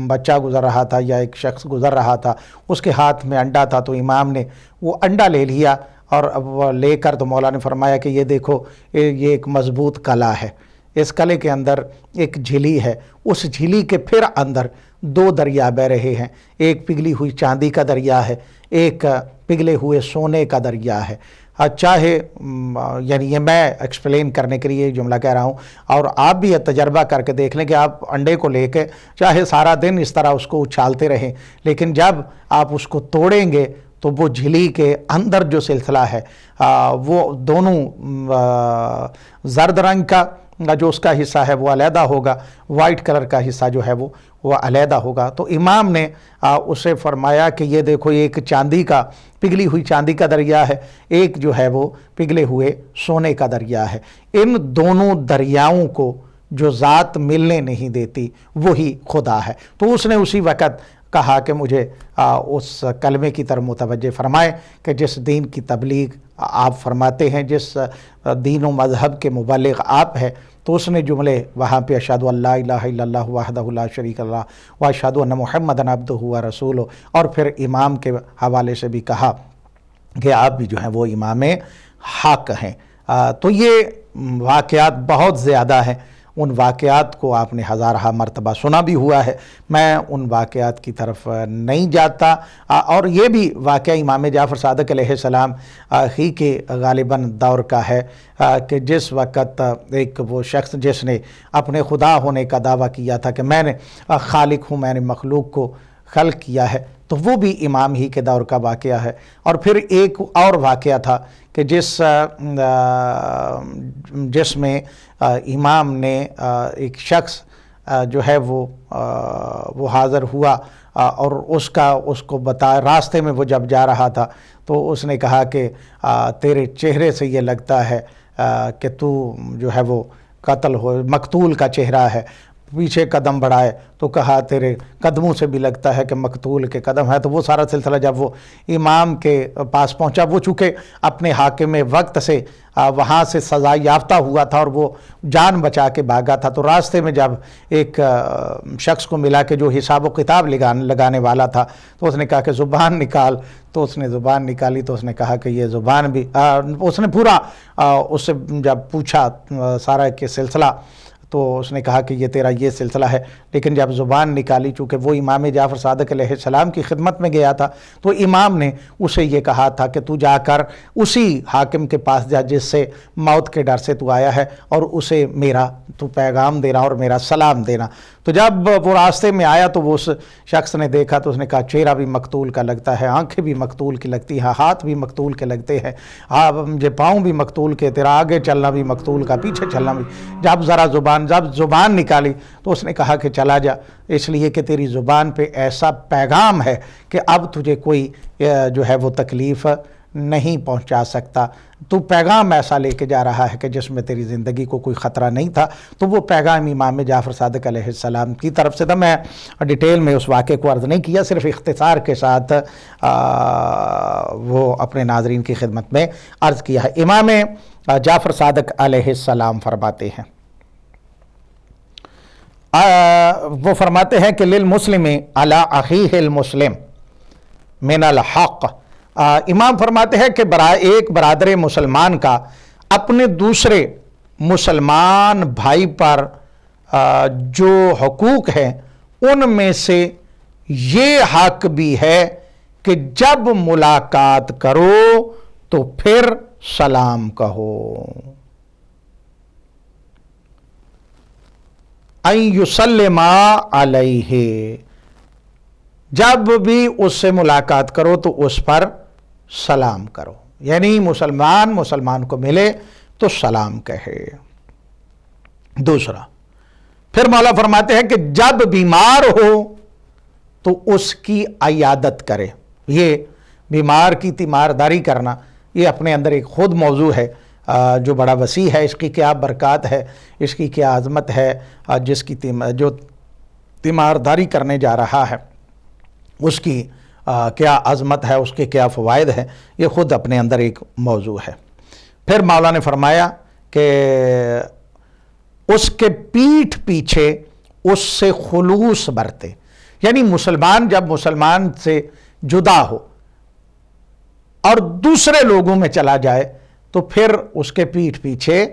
بچہ گزر رہا تھا یا ایک شخص گزر رہا تھا، اس کے ہاتھ میں انڈا تھا، تو امام نے وہ انڈا لے لیا اور وہ لے کر تو مولا نے فرمایا کہ یہ دیکھو یہ ایک مضبوط کلا ہے، اس کلے کے اندر ایک جھلی ہے، اس جھلی کے پھر اندر دو دریا بہ رہے ہیں، ایک پگھلی ہوئی چاندی کا دریا ہے، ایک پگھلے ہوئے سونے کا دریا ہے۔ چاہے یعنی یہ میں ایکسپلین کرنے کے لیے یہ جملہ کہہ رہا ہوں، اور آپ بھی یہ تجربہ کر کے دیکھ لیں کہ آپ انڈے کو لے کے چاہے سارا دن اس طرح اس کو اچھالتے رہیں، لیکن جب آپ اس کو توڑیں گے تو وہ جھلی کے اندر جو سلسلہ ہے وہ دونوں زرد رنگ کا جو اس کا حصہ ہے وہ علیحدہ ہوگا، وائٹ کلر کا حصہ جو ہے وہ علیحدہ ہوگا۔ تو امام نے اسے فرمایا کہ یہ دیکھو ایک چاندی کا پگھلی ہوئی چاندی کا دریا ہے، ایک جو ہے وہ پگھلے ہوئے سونے کا دریا ہے، ان دونوں دریاؤں کو جو ذات ملنے نہیں دیتی وہی خدا ہے۔ تو اس نے اسی وقت کہا کہ مجھے اس کلمے کی طرف متوجہ فرمائے کہ جس دین کی تبلیغ آپ فرماتے ہیں، جس دین و مذہب کے مبلغ آپ ہیں، تو اس نے جملے وہاں پہ اشہد ان لا الہ الا اللہ وحدہ لا شریک لہ واشہد ان محمدا عبدہ ورسولہ، اور پھر امام کے حوالے سے بھی کہا کہ آپ بھی جو ہیں وہ امام حق ہیں۔ تو یہ واقعات بہت زیادہ ہیں، ان واقعات کو آپ نے ہزارہ مرتبہ سنا بھی ہوا ہے، میں ان واقعات کی طرف نہیں جاتا۔ اور یہ بھی واقعہ امام جعفر صادق علیہ السلام ہی کے غالباً دور کا ہے کہ جس وقت ایک وہ شخص جس نے اپنے خدا ہونے کا دعویٰ کیا تھا کہ میں نے خالق ہوں، میں نے مخلوق کو خلق کیا ہے، تو وہ بھی امام ہی کے دور کا واقعہ ہے۔ اور پھر ایک اور واقعہ تھا کہ جس میں امام نے ایک شخص جو ہے وہ حاضر ہوا اور اس کو بتایا، راستے میں وہ جب جا رہا تھا تو اس نے کہا کہ تیرے چہرے سے یہ لگتا ہے کہ تو جو ہے وہ مقتول کا چہرہ ہے، پیچھے قدم بڑھائے تو کہا تیرے قدموں سے بھی لگتا ہے کہ مقتول کے قدم ہے۔ تو وہ سارا سلسلہ جب وہ امام کے پاس پہنچا، وہ چونکہ اپنے حاکم وقت سے وہاں سے سزا یافتہ ہوا تھا اور وہ جان بچا کے بھاگا تھا، تو راستے میں جب ایک شخص کو ملا کہ جو حساب و کتاب لگانے والا تھا، تو اس نے کہا کہ زبان نکال، تو اس نے زبان نکالی، تو اس نے کہا کہ یہ زبان بھی اس نے پورا اس سے جب پوچھا سارا کے سلسلہ، تو اس نے کہا کہ یہ تیرا یہ سلسلہ ہے، لیکن جب زبان نکالی، چونکہ وہ امام جعفر صادق علیہ السلام کی خدمت میں گیا تھا، تو امام نے اسے یہ کہا تھا کہ تو جا کر اسی حاکم کے پاس جا جس سے موت کے ڈر سے تو آیا ہے، اور اسے میرا تو پیغام دینا اور میرا سلام دینا۔ تو جب وہ راستے میں آیا تو وہ اس شخص نے دیکھا تو اس نے کہا چہرہ بھی مقتول کا لگتا ہے، آنکھیں بھی مقتول کی لگتی ہیں، ہاتھ بھی مقتول کے لگتے ہیں، مجھے پاؤں بھی مقتول کے، تیرا آگے چلنا بھی مقتول کا، پیچھے چلنا بھی۔ جب زبان نکالی تو اس نے کہا کہ چلا جا، اس لیے کہ تیری زبان پہ ایسا پیغام ہے کہ اب تجھے کوئی جو ہے وہ تکلیف نہیں پہنچا سکتا، تو پیغام ایسا لے کے جا رہا ہے کہ جس میں تیری زندگی کو کوئی خطرہ نہیں تھا۔ تو وہ پیغام امام جعفر صادق علیہ السلام کی طرف سے تھا۔ میں ڈیٹیل میں اس واقعے کو عرض نہیں کیا، صرف اختصار کے ساتھ وہ اپنے ناظرین کی خدمت میں عرض کیا ہے۔ امام جعفر صادق علیہ السلام فرماتے ہیں وہ فرماتے ہیں کہ للمسلم علی اخیہ المسلم من الحق، امام فرماتے ہیں کہ ایک برادر مسلمان کا اپنے دوسرے مسلمان بھائی پر جو حقوق ہیں ان میں سے یہ حق بھی ہے کہ جب ملاقات کرو تو پھر سلام کہو، ان یسلم علیہ، جب بھی اس سے ملاقات کرو تو اس پر سلام کرو، یعنی مسلمان کو ملے تو سلام کہے۔ دوسرا، پھر مولا فرماتے ہیں کہ جب بیمار ہو تو اس کی عیادت کرے۔ یہ بیمار کی تیمارداری کرنا یہ اپنے اندر ایک خود موضوع ہے جو بڑا وسیع ہے، اس کی کیا برکات ہے، اس کی کیا عظمت ہے، جو تیمارداری کرنے جا رہا ہے اس کی کیا عظمت ہے، اس کے کیا فوائد ہیں، یہ خود اپنے اندر ایک موضوع ہے۔ پھر مولا نے فرمایا کہ اس کے پیٹھ پیچھے اس سے خلوص برتے، یعنی مسلمان جب مسلمان سے جدا ہو اور دوسرے لوگوں میں چلا جائے تو پھر اس کے پیٹھ پیچھے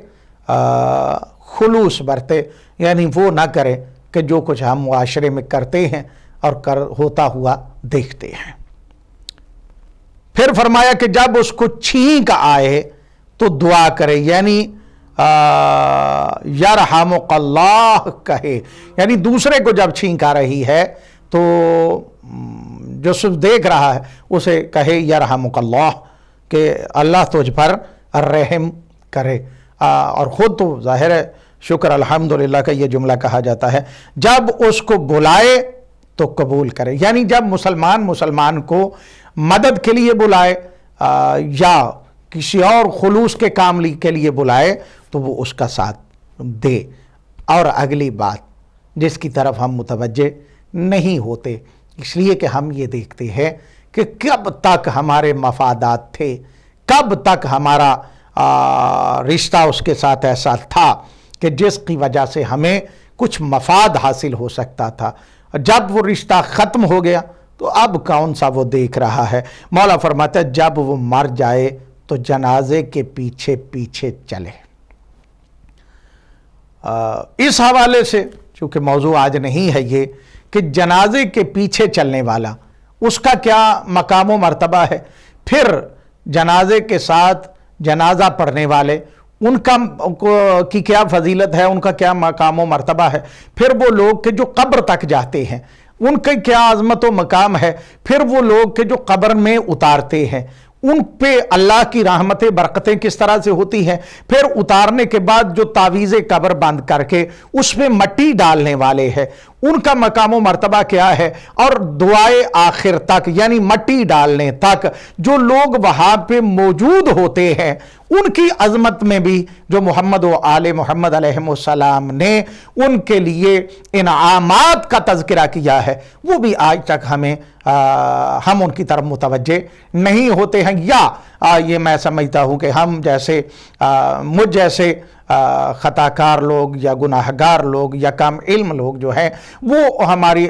خلوص برتے، یعنی وہ نہ کرے کہ جو کچھ ہم معاشرے میں کرتے ہیں اور ہوتا ہوا دیکھتے ہیں۔ پھر فرمایا کہ جب اس کو چھینک آئے تو دعا کرے، یعنی یرحمک اللہ کہے، یعنی دوسرے کو جب چھینک آ رہی ہے تو جو صرف دیکھ رہا ہے اسے کہے یرحمک اللہ، کہ اللہ تجھ پر رحم کرے، اور خود تو ظاہر ہے شکر الحمدللہ کا یہ جملہ کہا جاتا ہے۔ جب اس کو بلائے تو قبول کرے، یعنی جب مسلمان کو مدد کے لیے بلائے یا کسی اور خلوص کے کام کے لیے بلائے تو وہ اس کا ساتھ دے۔ اور اگلی بات جس کی طرف ہم متوجہ نہیں ہوتے، اس لیے کہ ہم یہ دیکھتے ہیں کہ کب تک ہمارے مفادات تھے، کب تک ہمارا رشتہ اس کے ساتھ ایسا تھا کہ جس کی وجہ سے ہمیں کچھ مفاد حاصل ہو سکتا تھا، جب وہ رشتہ ختم ہو گیا تو اب کون سا وہ دیکھ رہا ہے۔ مولا فرماتا ہے جب وہ مر جائے تو جنازے کے پیچھے پیچھے چلے۔ اس حوالے سے چونکہ موضوع آج نہیں ہے یہ کہ جنازے کے پیچھے چلنے والا اس کا کیا مقام و مرتبہ ہے، پھر جنازے کے ساتھ جنازہ پڑھنے والے ان کی کیا فضیلت ہے، ان کا کیا مقام و مرتبہ ہے، پھر وہ لوگ کہ جو قبر تک جاتے ہیں ان کا کیا عظمت و مقام ہے، پھر وہ لوگ کہ جو قبر میں اتارتے ہیں ان پہ اللہ کی رحمتیں برکتیں کس طرح سے ہوتی ہیں، پھر اتارنے کے بعد جو تعویذ قبر بند کر کے اس میں مٹی ڈالنے والے ہیں ان کا مقام و مرتبہ کیا ہے، اور دعائے آخر تک یعنی مٹی ڈالنے تک جو لوگ وہاں پہ موجود ہوتے ہیں ان کی عظمت میں بھی جو محمد و آل محمد علیہ السلام نے ان کے لیے انعامات کا تذکرہ کیا ہے، وہ بھی آج تک ہم ان کی طرف متوجہ نہیں ہوتے ہیں، یا یہ میں سمجھتا ہوں کہ ہم جیسے مجھ جیسے خطا کار لوگ یا گناہگار لوگ یا کم علم لوگ جو ہیں وہ ہماری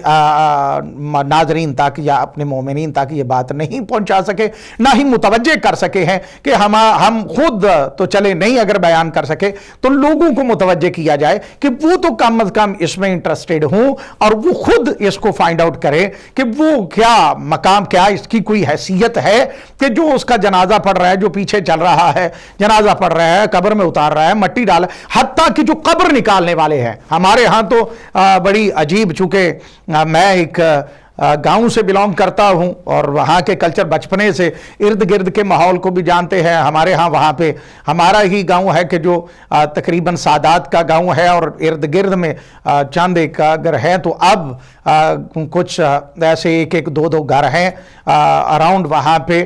ناظرین تک یا اپنے مومنین تک یہ بات نہیں پہنچا سکے، نہ ہی متوجہ کر سکے ہیں کہ ہم خود تو چلے نہیں اگر بیان کر سکے تو لوگوں کو متوجہ کیا جائے کہ وہ تو کم از کم اس میں انٹرسٹڈ ہوں اور وہ خود اس کو فائنڈ آؤٹ کرے کہ وہ کیا مقام، کیا اس کی کوئی حیثیت ہے کہ جو اس کا جنازہ پڑھ رہا ہے، جو پیچھے چل رہا ہے جنازہ پڑھ رہا ہے، قبر میں اتار رہا ہے، مٹی ڈال، حتیٰ کہ جو قبر نکالنے والے ہیں ہمارے ہاں تو بڑی عجیب، چونکہ میں ایک گاؤں سے بلونگ کرتا ہوں اور وہاں کے کلچر بچپنے سے ارد گرد کے ماحول کو بھی جانتے ہیں، ہمارے ہاں وہاں پہ ہمارا ہی گاؤں ہے کہ جو تقریباً سادات کا گاؤں ہے اور ارد گرد میں چند ایک گھر ہیں، تو اب کچھ ایسے ایک دو گھر ہیں اراؤنڈ وہاں پہ،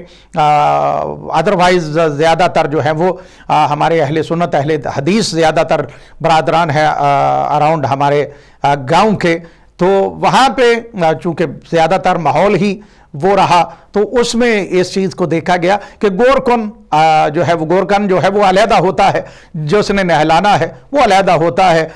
ادروائز زیادہ تر جو ہے وہ ہمارے اہل سنت اہل حدیث زیادہ تر برادران ہیں اراؤنڈ ہمارے گاؤں کے، تو وہاں پہ چونکہ زیادہ تر ماحول ہی وہ رہا تو اس میں اس چیز کو دیکھا گیا کہ گورکن جو ہے وہ گورکن جو ہے وہ علیحدہ ہوتا ہے، جو اس نے نہلانا ہے وہ علیحدہ ہوتا ہے،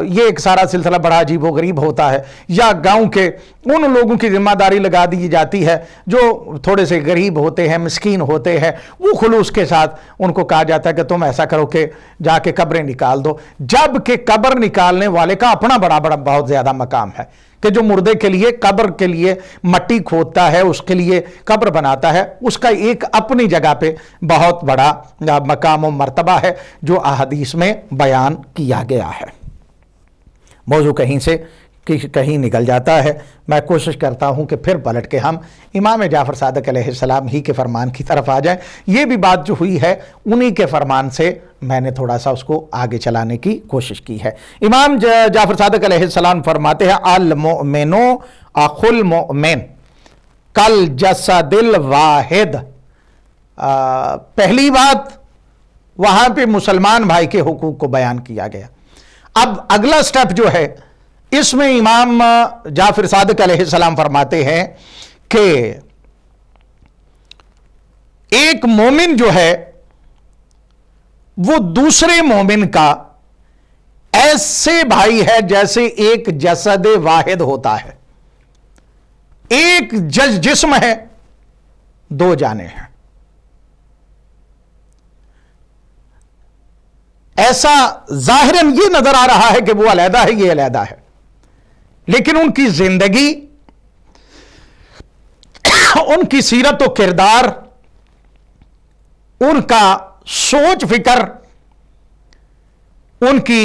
یہ ایک سارا سلسلہ بڑا عجیب و غریب ہوتا ہے۔ یا گاؤں کے ان لوگوں کی ذمہ داری لگا دی جاتی ہے جو تھوڑے سے غریب ہوتے ہیں، مسکین ہوتے ہیں، وہ خلوص کے ساتھ ان کو کہا جاتا ہے کہ تم ایسا کرو کہ جا کے قبریں نکال دو، جبکہ قبر نکالنے والے کا اپنا بہت زیادہ مقام ہے کہ جو مردے کے لیے قبر کے لیے مٹی کھودتا ہے، اس کے لیے قبر بناتا ہے، اس کا ایک اپنی جگہ پہ بہت بڑا مقام و مرتبہ ہے جو احادیث میں بیان کیا گیا ہے۔ موضوع کہیں سے کہیں نکل جاتا ہے، میں کوشش کرتا ہوں کہ پھر پلٹ کے ہم امام جعفر صادق علیہ السلام ہی کے فرمان کی طرف آ جائیں۔ یہ بھی بات جو ہوئی ہے انہی کے فرمان سے میں نے تھوڑا سا اس کو آگے چلانے کی کوشش کی ہے۔ امام جعفر صادق علیہ السلام فرماتے ہیں المؤمن اخو المؤمن کالجسد الواحد۔ پہلی بات وہاں پہ مسلمان بھائی کے حقوق کو بیان کیا گیا۔ اب اگلا سٹیپ جو ہے اس میں امام جعفر صادق علیہ السلام فرماتے ہیں کہ ایک مومن جو ہے وہ دوسرے مومن کا ایسے بھائی ہے جیسے ایک جسد واحد ہوتا ہے۔ ایک جسم ہے، دو جانیں ہیں۔ ایسا ظاہراً یہ نظر آ رہا ہے کہ وہ علیحدہ ہے، یہ علیحدہ ہے، لیکن ان کی زندگی، ان کی سیرت و کردار، ان کا سوچ فکر، ان کی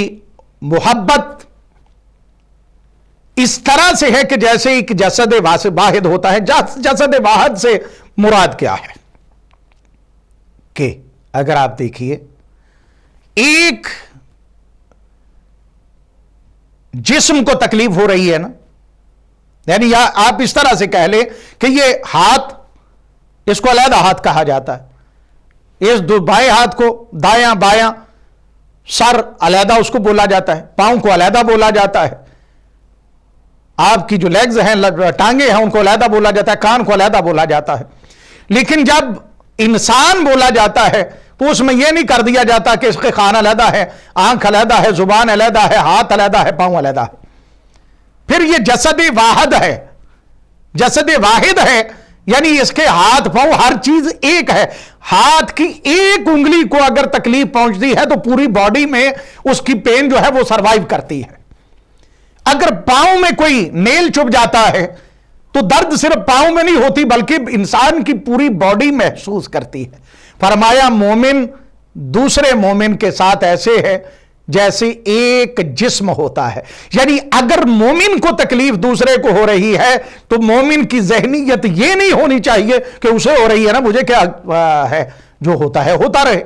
محبت اس طرح سے ہے کہ جیسے ایک جسد واحد ہوتا ہے۔ جسد واحد سے مراد کیا ہے کہ اگر آپ دیکھیے ایک جسم کو تکلیف ہو رہی ہے نا، یعنی آپ اس طرح سے کہہ لیں کہ یہ ہاتھ، اس کو علیحدہ ہاتھ کہا جاتا ہے، اس بائیں ہاتھ کو دایاں بایاں، سر علیحدہ اس کو بولا جاتا ہے، پاؤں کو علیحدہ بولا جاتا ہے، آپ کی جو لیگز ہیں، ٹانگیں ہیں، ان کو علیحدہ بولا جاتا ہے، کان کو علیحدہ بولا جاتا ہے۔ لیکن جب انسان بولا جاتا ہے تو اس میں یہ نہیں کر دیا جاتا کہ اس کے کان علیحدہ ہے، آنکھ علیحدہ ہے، زبان علیحدہ ہے، ہاتھ علیحدہ ہے، پاؤں علیحدہ ہے۔ پھر یہ جسد واحد ہے، جسد واحد ہے یعنی اس کے ہاتھ پاؤں ہر چیز ایک ہے۔ ہاتھ کی ایک انگلی کو اگر تکلیف پہنچتی ہے تو پوری باڈی میں اس کی پین جو ہے وہ سروائیو کرتی ہے۔ اگر پاؤں میں کوئی نیل چبھ جاتا ہے تو درد صرف پاؤں میں نہیں ہوتی بلکہ انسان کی پوری باڈی محسوس کرتی ہے۔ فرمایا مومن دوسرے مومن کے ساتھ ایسے ہے جیسے ایک جسم ہوتا ہے، یعنی اگر مومن کو تکلیف دوسرے کو ہو رہی ہے تو مومن کی ذہنیت یہ نہیں ہونی چاہیے کہ اسے ہو رہی ہے نا، مجھے کیا ہے، جو ہوتا ہے ہوتا رہے،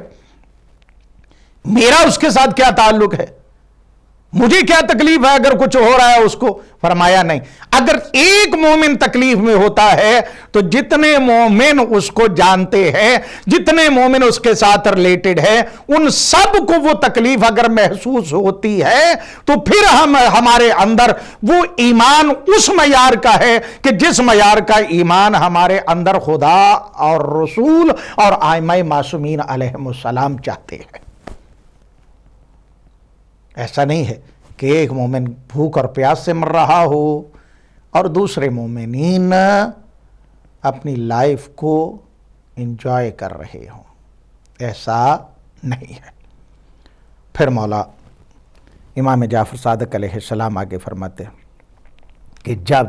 میرا اس کے ساتھ کیا تعلق ہے، مجھے کیا تکلیف ہے اگر کچھ ہو رہا ہے اس کو۔ فرمایا نہیں، اگر ایک مومن تکلیف میں ہوتا ہے تو جتنے مومن اس کو جانتے ہیں، جتنے مومن اس کے ساتھ ریلیٹڈ ہے، ان سب کو وہ تکلیف اگر محسوس ہوتی ہے تو پھر ہمارے اندر وہ ایمان اس معیار کا ہے کہ جس معیار کا ایمان ہمارے اندر خدا اور رسول اور ائمہ معصومین علیہم السلام چاہتے ہیں۔ ایسا نہیں ہے کہ ایک مومن بھوک اور پیاس سے مر رہا ہو اور دوسرے مومنین اپنی لائف کو انجوائے کر رہے ہوں، ایسا نہیں ہے۔ پھر مولا امام جعفر صادق علیہ السلام آگے فرماتے ہیں کہ جب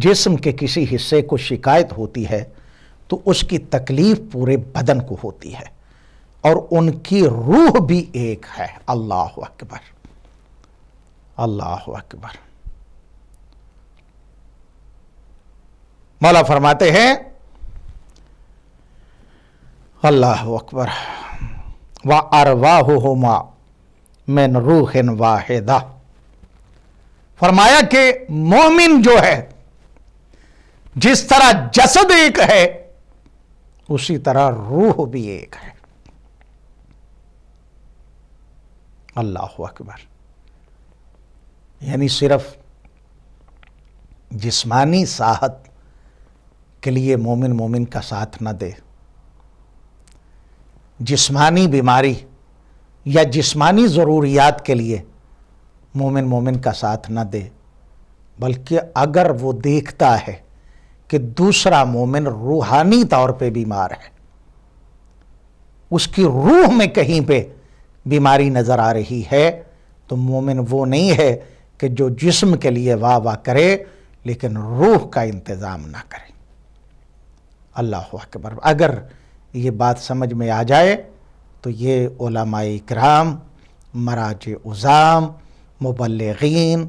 جسم کے کسی حصے کو شکایت ہوتی ہے تو اس کی تکلیف پورے بدن کو ہوتی ہے، اور ان کی روح بھی ایک ہے۔ اللہ اکبر، اللہ اکبر۔ مولا فرماتے ہیں اللہ اکبر، وَأَرْوَاحُهُمَا مِنْ رُوحٍ وَاحِدَةٍ۔ فرمایا کہ مومن جو ہے جس طرح جسد ایک ہے اسی طرح روح بھی ایک ہے۔ اللہ اکبر، یعنی صرف جسمانی ساحت کے لیے مومن مومن کا ساتھ نہ دے، جسمانی بیماری یا جسمانی ضروریات کے لیے مومن مومن کا ساتھ نہ دے، بلکہ اگر وہ دیکھتا ہے کہ دوسرا مومن روحانی طور پہ بیمار ہے، اس کی روح میں کہیں پہ بیماری نظر آ رہی ہے، تو مومن وہ نہیں ہے کہ جو جسم کے لیے واہ واہ کرے لیکن روح کا انتظام نہ کرے۔ اللہ اکبر۔ اگر یہ بات سمجھ میں آ جائے تو یہ علماء کرام، مراجع عظام، مبلغین،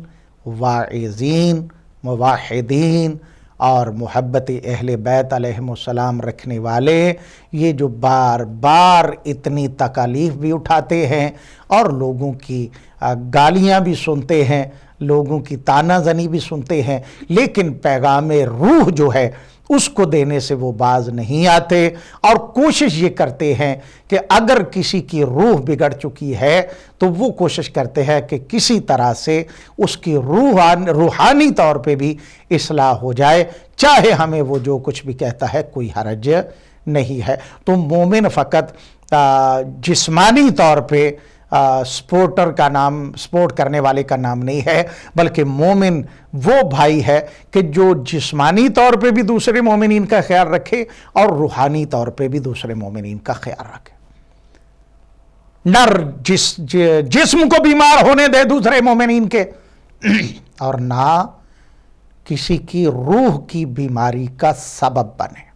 واعظین، موحدین اور محبت اہل بیت علیہم السلام رکھنے والے، یہ جو بار بار اتنی تکالیف بھی اٹھاتے ہیں اور لوگوں کی گالیاں بھی سنتے ہیں، لوگوں کی تانا زنی بھی سنتے ہیں، لیکن پیغام روح جو ہے اس کو دینے سے وہ باز نہیں آتے، اور کوشش یہ کرتے ہیں کہ اگر کسی کی روح بگڑ چکی ہے تو وہ کوشش کرتے ہیں کہ کسی طرح سے اس کی روحانی طور پہ بھی اصلاح ہو جائے، چاہے ہمیں وہ جو کچھ بھی کہتا ہے کوئی حرج نہیں ہے۔ تو مومن فقط جسمانی طور پہ سپورٹ کرنے والے کا نام نہیں ہے، بلکہ مومن وہ بھائی ہے کہ جو جسمانی طور پہ بھی دوسرے مومنین کا خیال رکھے اور روحانی طور پہ بھی دوسرے مومنین کا خیال رکھے، نہ جسم کو بیمار ہونے دے دوسرے مومنین کے، اور نہ کسی کی روح کی بیماری کا سبب بنے،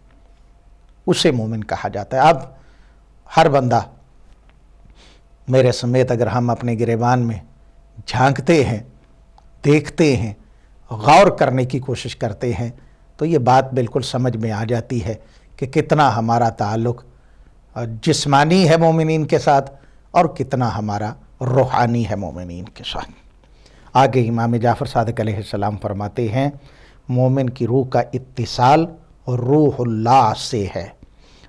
اسے مومن کہا جاتا ہے۔ اب ہر بندہ میرے سمیت اگر ہم اپنے گریبان میں جھانکتے ہیں، دیکھتے ہیں، غور کرنے کی کوشش کرتے ہیں، تو یہ بات بالکل سمجھ میں آ جاتی ہے کہ کتنا ہمارا تعلق جسمانی ہے مومنین کے ساتھ اور کتنا ہمارا روحانی ہے مومنین کے ساتھ۔ آگے امام جعفر صادق علیہ السلام فرماتے ہیں، مومن کی روح کا اتصال روح اللہ سے ہے،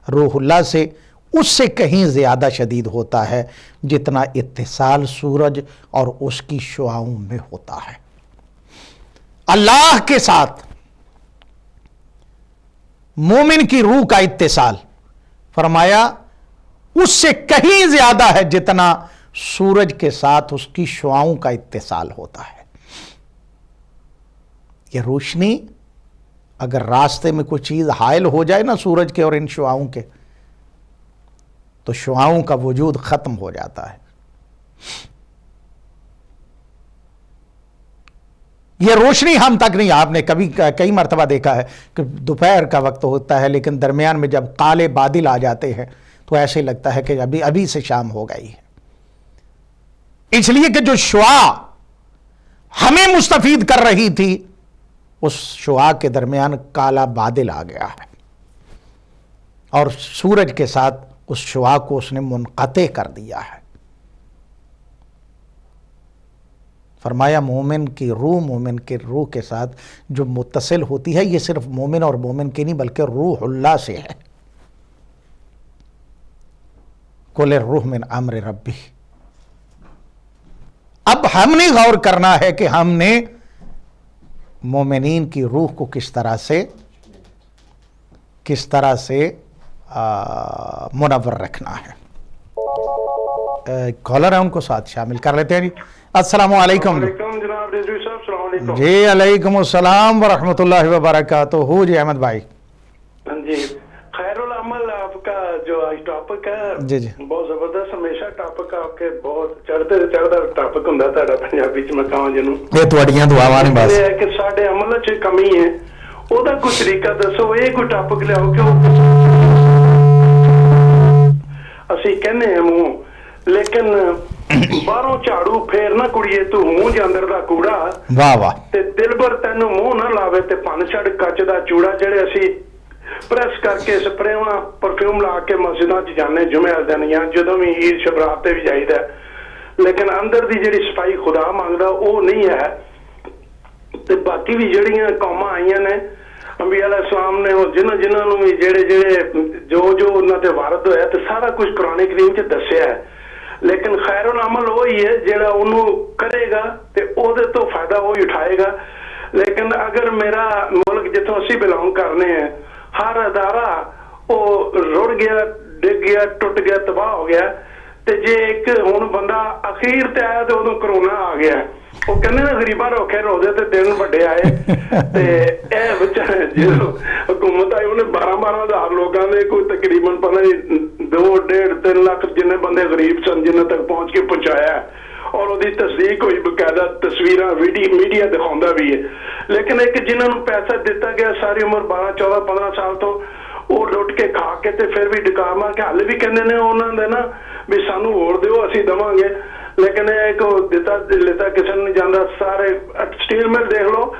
روح اللہ سے اس سے کہیں زیادہ شدید ہوتا ہے جتنا اتصال سورج اور اس کی شعاؤں میں ہوتا ہے۔ اللہ کے ساتھ مومن کی روح کا اتصال فرمایا اس سے کہیں زیادہ ہے جتنا سورج کے ساتھ اس کی شعاؤں کا اتصال ہوتا ہے۔ یہ روشنی اگر راستے میں کوئی چیز حائل ہو جائے نا سورج کے اور ان شعاؤں کے، تو شعاؤں کا وجود ختم ہو جاتا ہے۔ یہ روشنی ہم تک نہیں، آپ نے کبھی کئی مرتبہ دیکھا ہے کہ دوپہر کا وقت ہوتا ہے لیکن درمیان میں جب کالے بادل آ جاتے ہیں تو ایسے لگتا ہے کہ ابھی سے شام ہو گئی ہے، اس لیے کہ جو شعاع ہمیں مستفید کر رہی تھی اس شعاع کے درمیان کالا بادل آ گیا ہے، اور سورج کے ساتھ اس شعاع کو اس نے منقطع کر دیا ہے۔ فرمایا مومن کی روح کے ساتھ جو متصل ہوتی ہے، یہ صرف مومن اور مومن کی نہیں بلکہ روح اللہ سے ہے۔ قل الروح من امر ربی۔ اب ہم نے غور کرنا ہے کہ ہم نے مومنین کی روح کو کس طرح سے منور رکھنا ہے۔ کالر ہے، ان کو ساتھ شامل کر لیتے ہیں۔ جی السلام علیکم جناب رضوی صاحب، السلام علیکم۔ جی علیکم السلام ورحمۃ اللہ وبرکاتہ۔ جی احمد بھائی جی خیر العمل، آپ کا جو آج ٹاپک ہے جی بہت زبردست، ہمیشہ ٹاپک آپ کے بہت چڑھتا ٹاپک ہوں پنجابی چ میں کہاں جنوں یہ تھوڑیاں دعاواں نے بس یہ ہے کہ ساڈے عمل چ کمی ہے، وہ کوئی طریقہ دسو، یہ کوئی ٹاپک لیاؤ کہ اسی کہنے ہیں منہ لیکن باہروں جھاڑو پھیرنا کڑیے تو منہ اندر دا کوڑا، واہ واہ، تے دل بر تینوں منہ نہ لاوے تے پن چھڑ کچ دا چوڑا، جڑے اسی پریس کر کے سپریواں پرفیوم لا کے مسجداں چ جانے جمعے والے دن یا جدوں بھی عید شبرات تے بھی جائیدا، لیکن اندر دی جڑی صفائی خدا منگدا وہ نہیں ہے۔ تے باقی بھی جڑیاں قوماں آئیاں نے انبیاء علیہ السلام نے، وہ جنہاں نوں بھی جڑے جو انہاں تے وارد ہویا تے سارا کچھ قرآن کریم چ دسیا ہے، لیکن خیر العمل وہی ہے جڑا انہوں کرے گا تے او دے تو فائدہ وہی اٹھائے گا۔ لیکن اگر میرا ملک جتوں اسی بلانگ کرنے ہیں ਹਰ ਅਦਾਰਾ ਉਹ ਰੁੜ ਗਿਆ, ਡਿੱਗ ਗਿਆ, ਟੁੱਟ ਗਿਆ, ਤਬਾਹ ਹੋ ਗਿਆ। ਤੇ ਜੇ ਇੱਕ ਹੁਣ ਬੰਦਾ ਅਖੀਰ ਤੇ ਆਇਆ ਤੇ ਉਦੋਂ ਕਰੋਨਾ ਆ ਗਿਆ। ਉਹ ਕਹਿੰਦੇ ਨਾ ਗਰੀਬਾਂ ਰੋਕੇ ਰੋਦੇ ਤੇ ਦਿਨ ਵੱਡੇ ਆਏ। ਤੇ ਇਹ ਵਿਚਾਰੇ ਜਦੋਂ ਹਕੂਮਤ ਆਈ ਉਹਨੇ 12,000 ਲੋਕਾਂ ਦੇ ਕੋਈ ਤਕਰੀਬਨ ਪਤਾ ਨਹੀਂ 2-1.5-3 ਲੱਖ ਜਿੰਨੇ ਬੰਦੇ ਗਰੀਬ ਸਨ ਜਿੰਨੇ ਤੱਕ ਪਹੁੰਚ ਕੇ ਪਹੁੰਚਾਇਆ। ਔਰ ਉਹਦੀ ਤਸਦੀਕ ਹੋਈ, ਬਕਾਇਦਾ ਤਸਵੀਰਾਂ ਮੀਡੀਆ ਦਿਖਾਉਂਦਾ ਵੀ ਹੈ। ਲੇਕਿਨ ਇੱਕ ਜਿਨ੍ਹਾਂ ਨੂੰ ਪੈਸਾ ਦਿੱਤਾ ਗਿਆ ਸਾਰੀ ਉਮਰ 12, 14, 15 ਸਾਲ ਤੋਂ, ਉਹ ਲੁੱਟ ਕੇ ਖਾ ਕੇ ਤੇ ਫਿਰ ਵੀ ਡਕਾਮਾ ਕੇ ਹਾਲੇ ਵੀ ਕਹਿੰਦੇ ਨੇ ਉਹਨਾਂ ਦੇ ਨਾ ਵੀ ਸਾਨੂੰ ਹੋਰ ਦਿਓ ਅਸੀਂ ਦੇਵਾਂਗੇ। ਲੇਕਿਨ ਇੱਕ ਦਿੱਤਾ ਲਿੱਤਾ ਕਿਸੇ ਨੂੰ ਨਹੀਂ ਜਾਂਦਾ। ਸਾਰੇ ਸਟੀਲ ਮਿਲ ਦੇਖ ਲਓ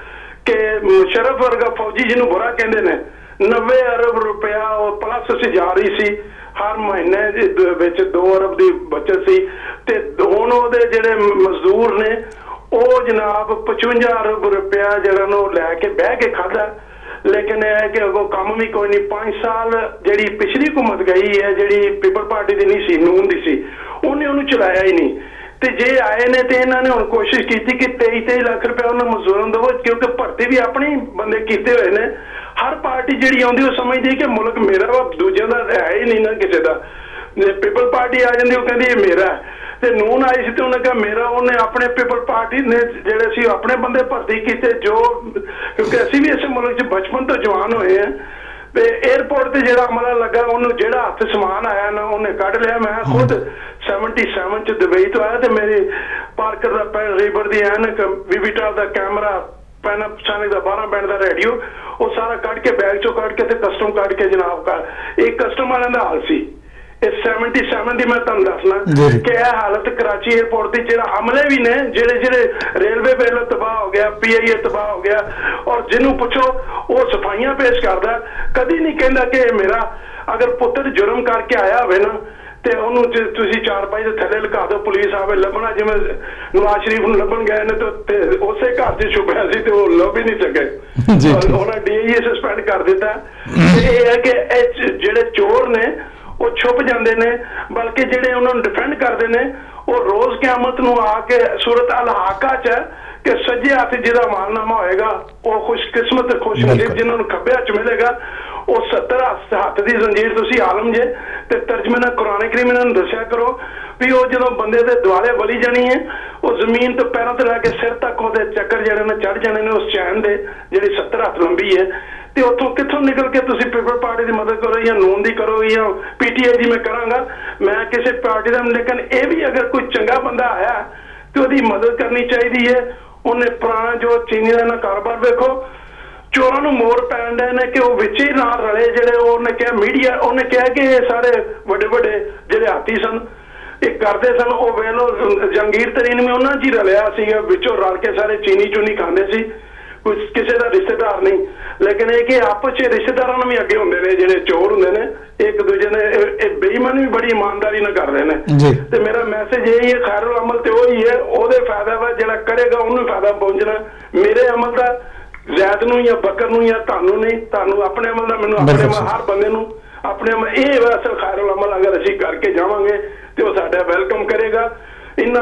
ਕਿ ਮੁਸ਼ਰਫ ਵਰਗਾ ਫੌਜੀ ਜਿਹਨੂੰ ਬੁਰਾ ਕਹਿੰਦੇ ਨੇ 90 ਅਰਬ ਰੁਪਇਆ ਉਹ ਪਲੱਸ ਅਸੀਂ ਜਾ ਰਹੀ ਸੀ ਹਰ ਮਹੀਨੇ ਵਿੱਚ 2 ਅਰਬ ਦੀ ਬਚਤ ਸੀ। ਤੇ ਹੁਣ ਉਹਦੇ ਜਿਹੜੇ ਮਜ਼ਦੂਰ ਨੇ ਉਹ ਜਨਾਬ 55 ਅਰਬ ਰੁਪਇਆ ਜਿਹੜਾ ਨੂੰ ਲੈ ਕੇ ਬਹਿ ਕੇ ਖਾਧਾ। ਲੇਕਿਨ ਇਹ ਹੈ ਕਿ ਅੱਗੋਂ ਕੰਮ ਵੀ ਕੋਈ ਨਹੀਂ। 5 ਸਾਲ ਜਿਹੜੀ ਪਿਛਲੀ ਹੁਕੂਮਤ ਗਈ ਹੈ ਜਿਹੜੀ ਪੀਪਲ ਪਾਰਟੀ ਦੀ ਨਹੀਂ ਸੀ, ਨੂਨ ਦੀ ਸੀ, ਉਹਨੇ ਉਹਨੂੰ ਚਲਾਇਆ ਹੀ ਨਹੀਂ। ਤੇ ਜੇ ਆਏ ਨੇ ਤੇ ਇਹਨਾਂ ਨੇ ਹੁਣ ਕੋਸ਼ਿਸ਼ ਕੀਤੀ ਕਿ 23 ਲੱਖ ਰੁਪਏ ਉਹਨਾਂ ਮਜ਼ਦੂਰਾਂ ਨੂੰ ਦੇਵੋ, ਕਿਉਂਕਿ ਭਰਤੀ ਵੀ ਆਪਣੇ ਬੰਦੇ ਕੀਤੇ ਹੋਏ ਨੇ। ਹਰ ਪਾਰਟੀ ਜਿਹੜੀ ਆਉਂਦੀ ਉਹ ਸਮਝਦੀ ਕਿ ਮੁਲਕ ਮੇਰਾ ਵਾ, ਦੂਜਿਆਂ ਦਾ ਹੈ ਹੀ ਨਹੀਂ ਨਾ ਕਿਸੇ ਦਾ। ਪੀਪਲ ਪਾਰਟੀ ਆ ਜਾਂਦੀ ਉਹ ਕਹਿੰਦੀ ਇਹ ਮੇਰਾ। ਤੇ ਨੂਨ ਆਈ ਸੀ ਤੇ ਉਹਨੇ ਕਿਹਾ ਮੇਰਾ। ਉਹਨੇ ਆਪਣੇ ਪੀਪਲ ਪਾਰਟੀ ਨੇ ਜਿਹੜੇ ਸੀ ਆਪਣੇ ਬੰਦੇ ਭਰਤੀ ਕੀਤੇ, ਜੋ ਕਿਉਂਕਿ ਅਸੀਂ ਵੀ ਇਸ ਮੁਲਕ 'ਚ ਬਚਪਨ ਤੋਂ ਜਵਾਨ ਹੋਏ ਆ। ਤੇ 에ਅਰਪੋਰਟ ਤੇ ਜਿਹੜਾ ਅਮਲਾ ਲੱਗਾ ਉਹਨੂੰ ਜਿਹੜਾ ਹੱਥ ਸਮਾਨ ਆਇਆ ਨਾ ਉਹਨੇ ਕੱਢ ਲਿਆ। ਮੈਂ ਖੁਦ 77 ਚ ਦੁਬਈ ਤੋਂ ਆਇਆ ਤੇ ਮੇਰੇ ਪਾਰਕਰ ਦਾ ਰੀਬਰ ਦੀ ਐਨਕ, ਵੀਵੀਟਾਲ ਦਾ ਕੈਮਰਾ, ਪੈਨਾਸੋਨਿਕ ਦਾ 12 ਬੈਂਡ ਦਾ ਰੇਡੀਓ, ਉਹ ਸਾਰਾ ਕੱਢ ਕੇ ਬੈਗ ਚੋਂ ਕੱਢ ਕੇ ਤੇ ਕਸਟਮ ਕੱਢ ਕੇ ਜਨਾਬ ਕਰ ਇਹ ਕਸਟਮ ਵਾਲਿਆਂ ਦਾ ਹਾਲ ਸੀ। ਇਹ 77 ਦੀ ਮੈਂ ਤੁਹਾਨੂੰ ਦੱਸਣਾ ਕਿ ਇਹ ਹਾਲਤ ਕਰਾਚੀ 에ਅਰਪੋਰਟ ਦੀ ਜਿਹੜਾ ਹਮਲੇ ਵੀ ਨੇ, ਜਿਹੜੇ ਰੇਲਵੇ ਬਿੱਲ ਤਬਾਹ ਹੋ ਗਿਆ, PIA ਤਬਾਹ ਹੋ ਗਿਆ। ਔਰ ਜਿਹਨੂੰ ਪੁੱਛੋ ਉਹ ਸਫਾਈਆਂ ਪੇਸ਼ ਕਰਦਾ, ਕਦੀ ਨਹੀਂ ਕਹਿੰਦਾ ਕਿ ਇਹ ਮੇਰਾ। ਅਗਰ ਪੁੱਤਰ ਜੁਰਮ ਕਰਕੇ ਆਇਆ ਹੋਵੇ ਨਾ ਤੇ ਉਹਨੂੰ ਤੁਸੀਂ 4 ਦੇ ਥੱਲੇ ਲਗਾ ਦਿਓ, ਪੁਲਿਸ ਆਵੇ ਲੱਭਣਾ। ਜਿਵੇਂ ਨਵਾਜ਼ ਸ਼ਰੀਫ ਨੂੰ ਲੱਭਣ ਗਏ ਨੇ ਤੇ ਉਸੇ ਘਰ 'ਚ ਛੁਪਿਆ ਸੀ ਤੇ ਉਹ ਲੱਭ ਹੀ ਨਹੀਂ ਸਕੇ। ਉਹਨਾਂ DIE ਸਸਪੈਂਡ ਕਰ ਦਿੱਤਾ। ਇਹ ਹੈ ਕਿ ਇਹ ਜਿਹੜੇ ਚੋਰ ਨੇ ਉਹ ਛੁਪ ਜਾਂਦੇ ਨੇ, ਬਲਕਿ ਜਿਹੜੇ ਉਹਨਾਂ ਨੂੰ ਡਿਫੈਂਡ ਕਰਦੇ ਨੇ ਉਹ ਰੋਜ਼ ਕਿਆਮਤ ਨੂੰ ਆ ਕੇ ਸੂਰਤ ਅਲ-ਹਾਕਾ 'ਚ ਕਿ ਸੱਜੇ ਹੱਥ ਜਿਹਦਾ ਮਾਲਨਾਮਾ ਹੋਏਗਾ ਉਹ ਖੁਸ਼ਕਿਸਮਤ ਖੁਸ਼ਨਸੀਬ, ਜਿਨ੍ਹਾਂ ਨੂੰ ਖੱਬੇ ਹੱਥ ਮਿਲੇਗਾ ਉਹ 70 ਹੱਥ ਦੀ ਜ਼ੰਜੀਰ। ਤੁਸੀਂ ਆਲਮ ਜੇ ਤੇ ਤਰਜਮੇ ਨਾਲ ਕੁਰਾਨ ਕਰੀਮ ਇਹਨਾਂ ਨੂੰ ਦੱਸਿਆ ਕਰੋ ਵੀ ਉਹ ਜਦੋਂ ਬੰਦੇ ਦੇ ਦੁਆਲੇ ਵਲੀ ਜਾਣੀ ਹੈ ਉਹ ਜ਼ਮੀਨ ਤੋਂ ਪੈਰਾਂ ਤੋਂ ਲੈ ਕੇ ਸਿਰ ਤੱਕ ਉਹਦੇ ਚੱਕਰ ਜਿਹੜੇ ਨੇ ਚੜ ਜਾਣੇ ਨੇ ਉਸ ਚੈਨ ਦੇ, ਜਿਹੜੀ 70 ਹੱਥ ਲੰਬੀ ਹੈ। ਤੇ ਉੱਥੋਂ ਕਿੱਥੋਂ ਨਿਕਲ ਕੇ ਤੁਸੀਂ ਪੀਪਲ ਪਾਰਟੀ ਦੀ ਮਦਦ ਕਰੋ ਜਾਂ ਨੂਨ ਦੀ ਕਰੋ ਜਾਂ PTI ਦੀ। ਮੈਂ ਕਰਾਂਗਾ, ਮੈਂ ਕਿਸੇ ਪਾਰਟੀ ਦਾ। ਲੇਕਿਨ ਇਹ ਵੀ ਅਗਰ ਕੋਈ ਚੰਗਾ ਬੰਦਾ ਆਇਆ ਤੇ ਉਹਦੀ ਮਦਦ ਕਰਨੀ ਚਾਹੀਦੀ ਹੈ। ਉਹਨੇ ਪੁਰਾਣਾ ਜੋ ਚੀਨੀਆਂ ਦਾ ਕਾਰੋਬਾਰ ਵੇਖੋ, ਚੋਰਾਂ ਨੂੰ ਮੋਰ ਪੈਣ ਦੇ ਨੇ ਕਿ ਉਹ ਵਿੱਚ ਹੀ ਨਾਲ ਰਲੇ। ਜਿਹੜੇ ਉਹਨੇ ਕਿਹਾ ਮੀਡੀਆ, ਉਹਨੇ ਕਿਹਾ ਕਿ ਇਹ ਸਾਰੇ ਵੱਡੇ ਜਿਹੜੇ ਹਾਥੀ ਸਨ ਇਹ ਕਰਦੇ ਸਨ, ਉਹ ਵੇਖ ਲਓ ਜਹਾਂਗੀਰ ਤਰੀਨ ਵੀ ਉਹਨਾਂ 'ਚ ਹੀ ਰਲਿਆ ਸੀਗਾ, ਵਿੱਚੋਂ ਰਲ ਕੇ ਸਾਰੇ ਚੀਨੀ ਖਾਂਦੇ ਸੀ, ਕੋਈ ਕਿਸੇ ਦਾ ਰਿਸ਼ਤੇਦਾਰ ਨਹੀਂ। ਲੇਕਿਨ ਇਹ ਕਿ ਆਪਸ 'ਚ ਰਿਸ਼ਤੇਦਾਰਾਂ ਨੂੰ ਵੀ ਅੱਗੇ ਹੁੰਦੇ ਨੇ, ਜਿਹੜੇ ਚੋਰ ਹੁੰਦੇ ਨੇ ਇੱਕ ਦੂਜੇ ਨੇ ਇਹ ਬੇਈਮਾਨੀ ਵੀ ਬੜੀ ਇਮਾਨਦਾਰੀ ਨਾਲ ਕਰਦੇ ਨੇ। ਤੇ ਮੇਰਾ ਮੈਸੇਜ ਇਹ ਹੀ ਹੈ, ਖੈਰੁਲ ਅਮਲ ਤੇ ਉਹ ਹੀ ਹੈ, ਉਹਦੇ ਫਾਇਦਾ ਵਾ ਜਿਹੜਾ ਕਰੇਗਾ ਉਹਨੂੰ ਫਾਇਦਾ ਪਹੁੰਚਣਾ। ਮੇਰੇ ਅਮਲ ਦਾ ਜ਼ੈਦ ਨੂੰ ਜਾਂ ਬਕਰ ਨੂੰ ਜਾਂ ਤੁਹਾਨੂੰ ਨਹੀਂ, ਤੁਹਾਨੂੰ ਆਪਣੇ ਅਮਲ ਦਾ, ਮੈਨੂੰ ਆਪਣੇ ਅਮਲ, ਹਰ ਬੰਦੇ ਨੂੰ ਆਪਣੇ ਅਮਲ। ਇਹ ਅਸਲ ਖੈਰੁਲ ਅਮਲ ਅਗਰ ਅਸੀਂ ਕਰਕੇ ਜਾਵਾਂਗੇ ਤੇ ਉਹ ਸਾਡਾ ਵੈਲਕਮ ਕਰੇਗਾ। ਇੰਨਾ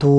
2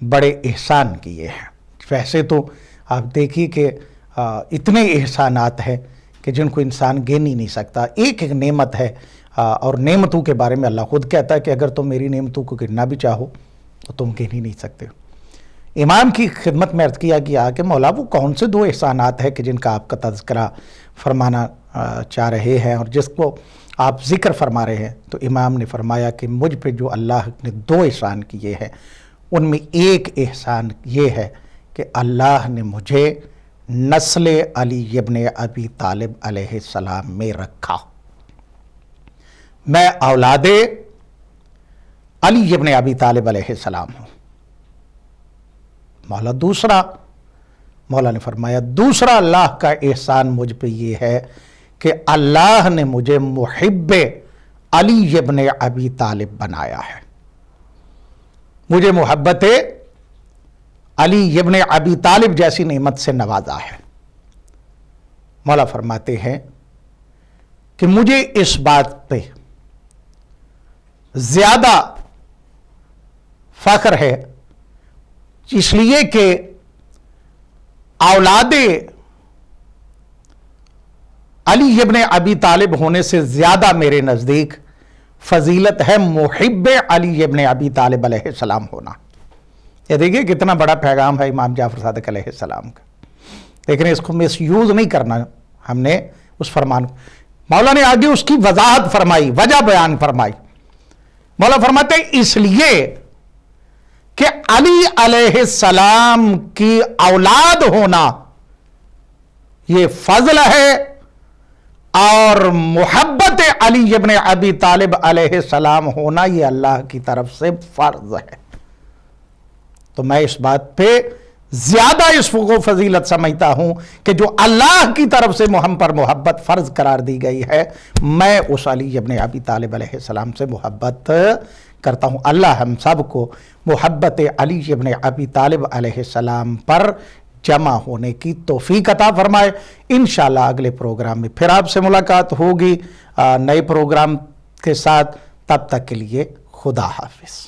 بڑے احسان کیے ہیں۔ ویسے تو آپ دیکھیے کہ اتنے احسانات ہیں کہ جن کو انسان گن ہی نہیں سکتا۔ ایک ایک نعمت ہے، اور نعمتوں کے بارے میں اللہ خود کہتا ہے کہ اگر تم میری نعمتوں کو گننا بھی چاہو تو تم گن ہی نہیں سکتے۔ امام کی خدمت میں عرض کیا گیا کہ مولا وہ کون سے 2 احسانات ہیں کہ جن کا آپ کا تذکرہ فرمانا چاہ رہے ہیں اور جس کو آپ ذکر فرما رہے ہیں؟ تو امام نے فرمایا کہ مجھ پہ جو اللہ نے 2 احسان کیے ہیں ان میں ایک احسان یہ ہے کہ اللہ نے مجھے نسل علی ابن ابی طالب علیہ السلام میں رکھا، میں اولاد علی ابن ابی طالب علیہ السلام ہوں۔ مولا نے فرمایا دوسرا اللہ کا احسان مجھ پہ یہ ہے کہ اللہ نے مجھے محب علی ابن ابی طالب بنایا ہے، مجھے محبت علی ابن ابی طالب جیسی نعمت سے نوازا ہے۔ مولا فرماتے ہیں کہ مجھے اس بات پہ زیادہ فخر ہے اس لیے کہ اولاد علی ابن ابی طالب ہونے سے زیادہ میرے نزدیک فضیلت ہے محب علی ابن ابی طالب علیہ السلام ہونا۔ یہ دیکھیے کتنا بڑا پیغام ہے امام جعفر صادق علیہ السلام کا، لیکن اس کو مس یوز نہیں کرنا ہم نے اس فرمان کو۔ مولا نے آگے اس کی وضاحت فرمائی، وجہ بیان فرمائی۔ مولا فرماتے ہیں اس لیے کہ علی علیہ السلام کی اولاد ہونا یہ فضل ہے، اور محبت علی ابن ابی طالب علیہ السلام ہونا یہ اللہ کی طرف سے فرض ہے۔ تو میں اس بات پہ زیادہ اس کو فضیلت سمجھتا ہوں کہ جو اللہ کی طرف سے ہم پر محبت فرض قرار دی گئی ہے، میں اس علی ابن ابی طالب علیہ السلام سے محبت کرتا ہوں۔ اللہ ہم سب کو محبت علی ابن ابی طالب علیہ السلام پر جمع ہونے کی توفیق عطا فرمائے۔ انشاءاللہ اگلے پروگرام میں پھر آپ سے ملاقات ہوگی نئے پروگرام کے ساتھ، تب تک کے لیے خدا حافظ۔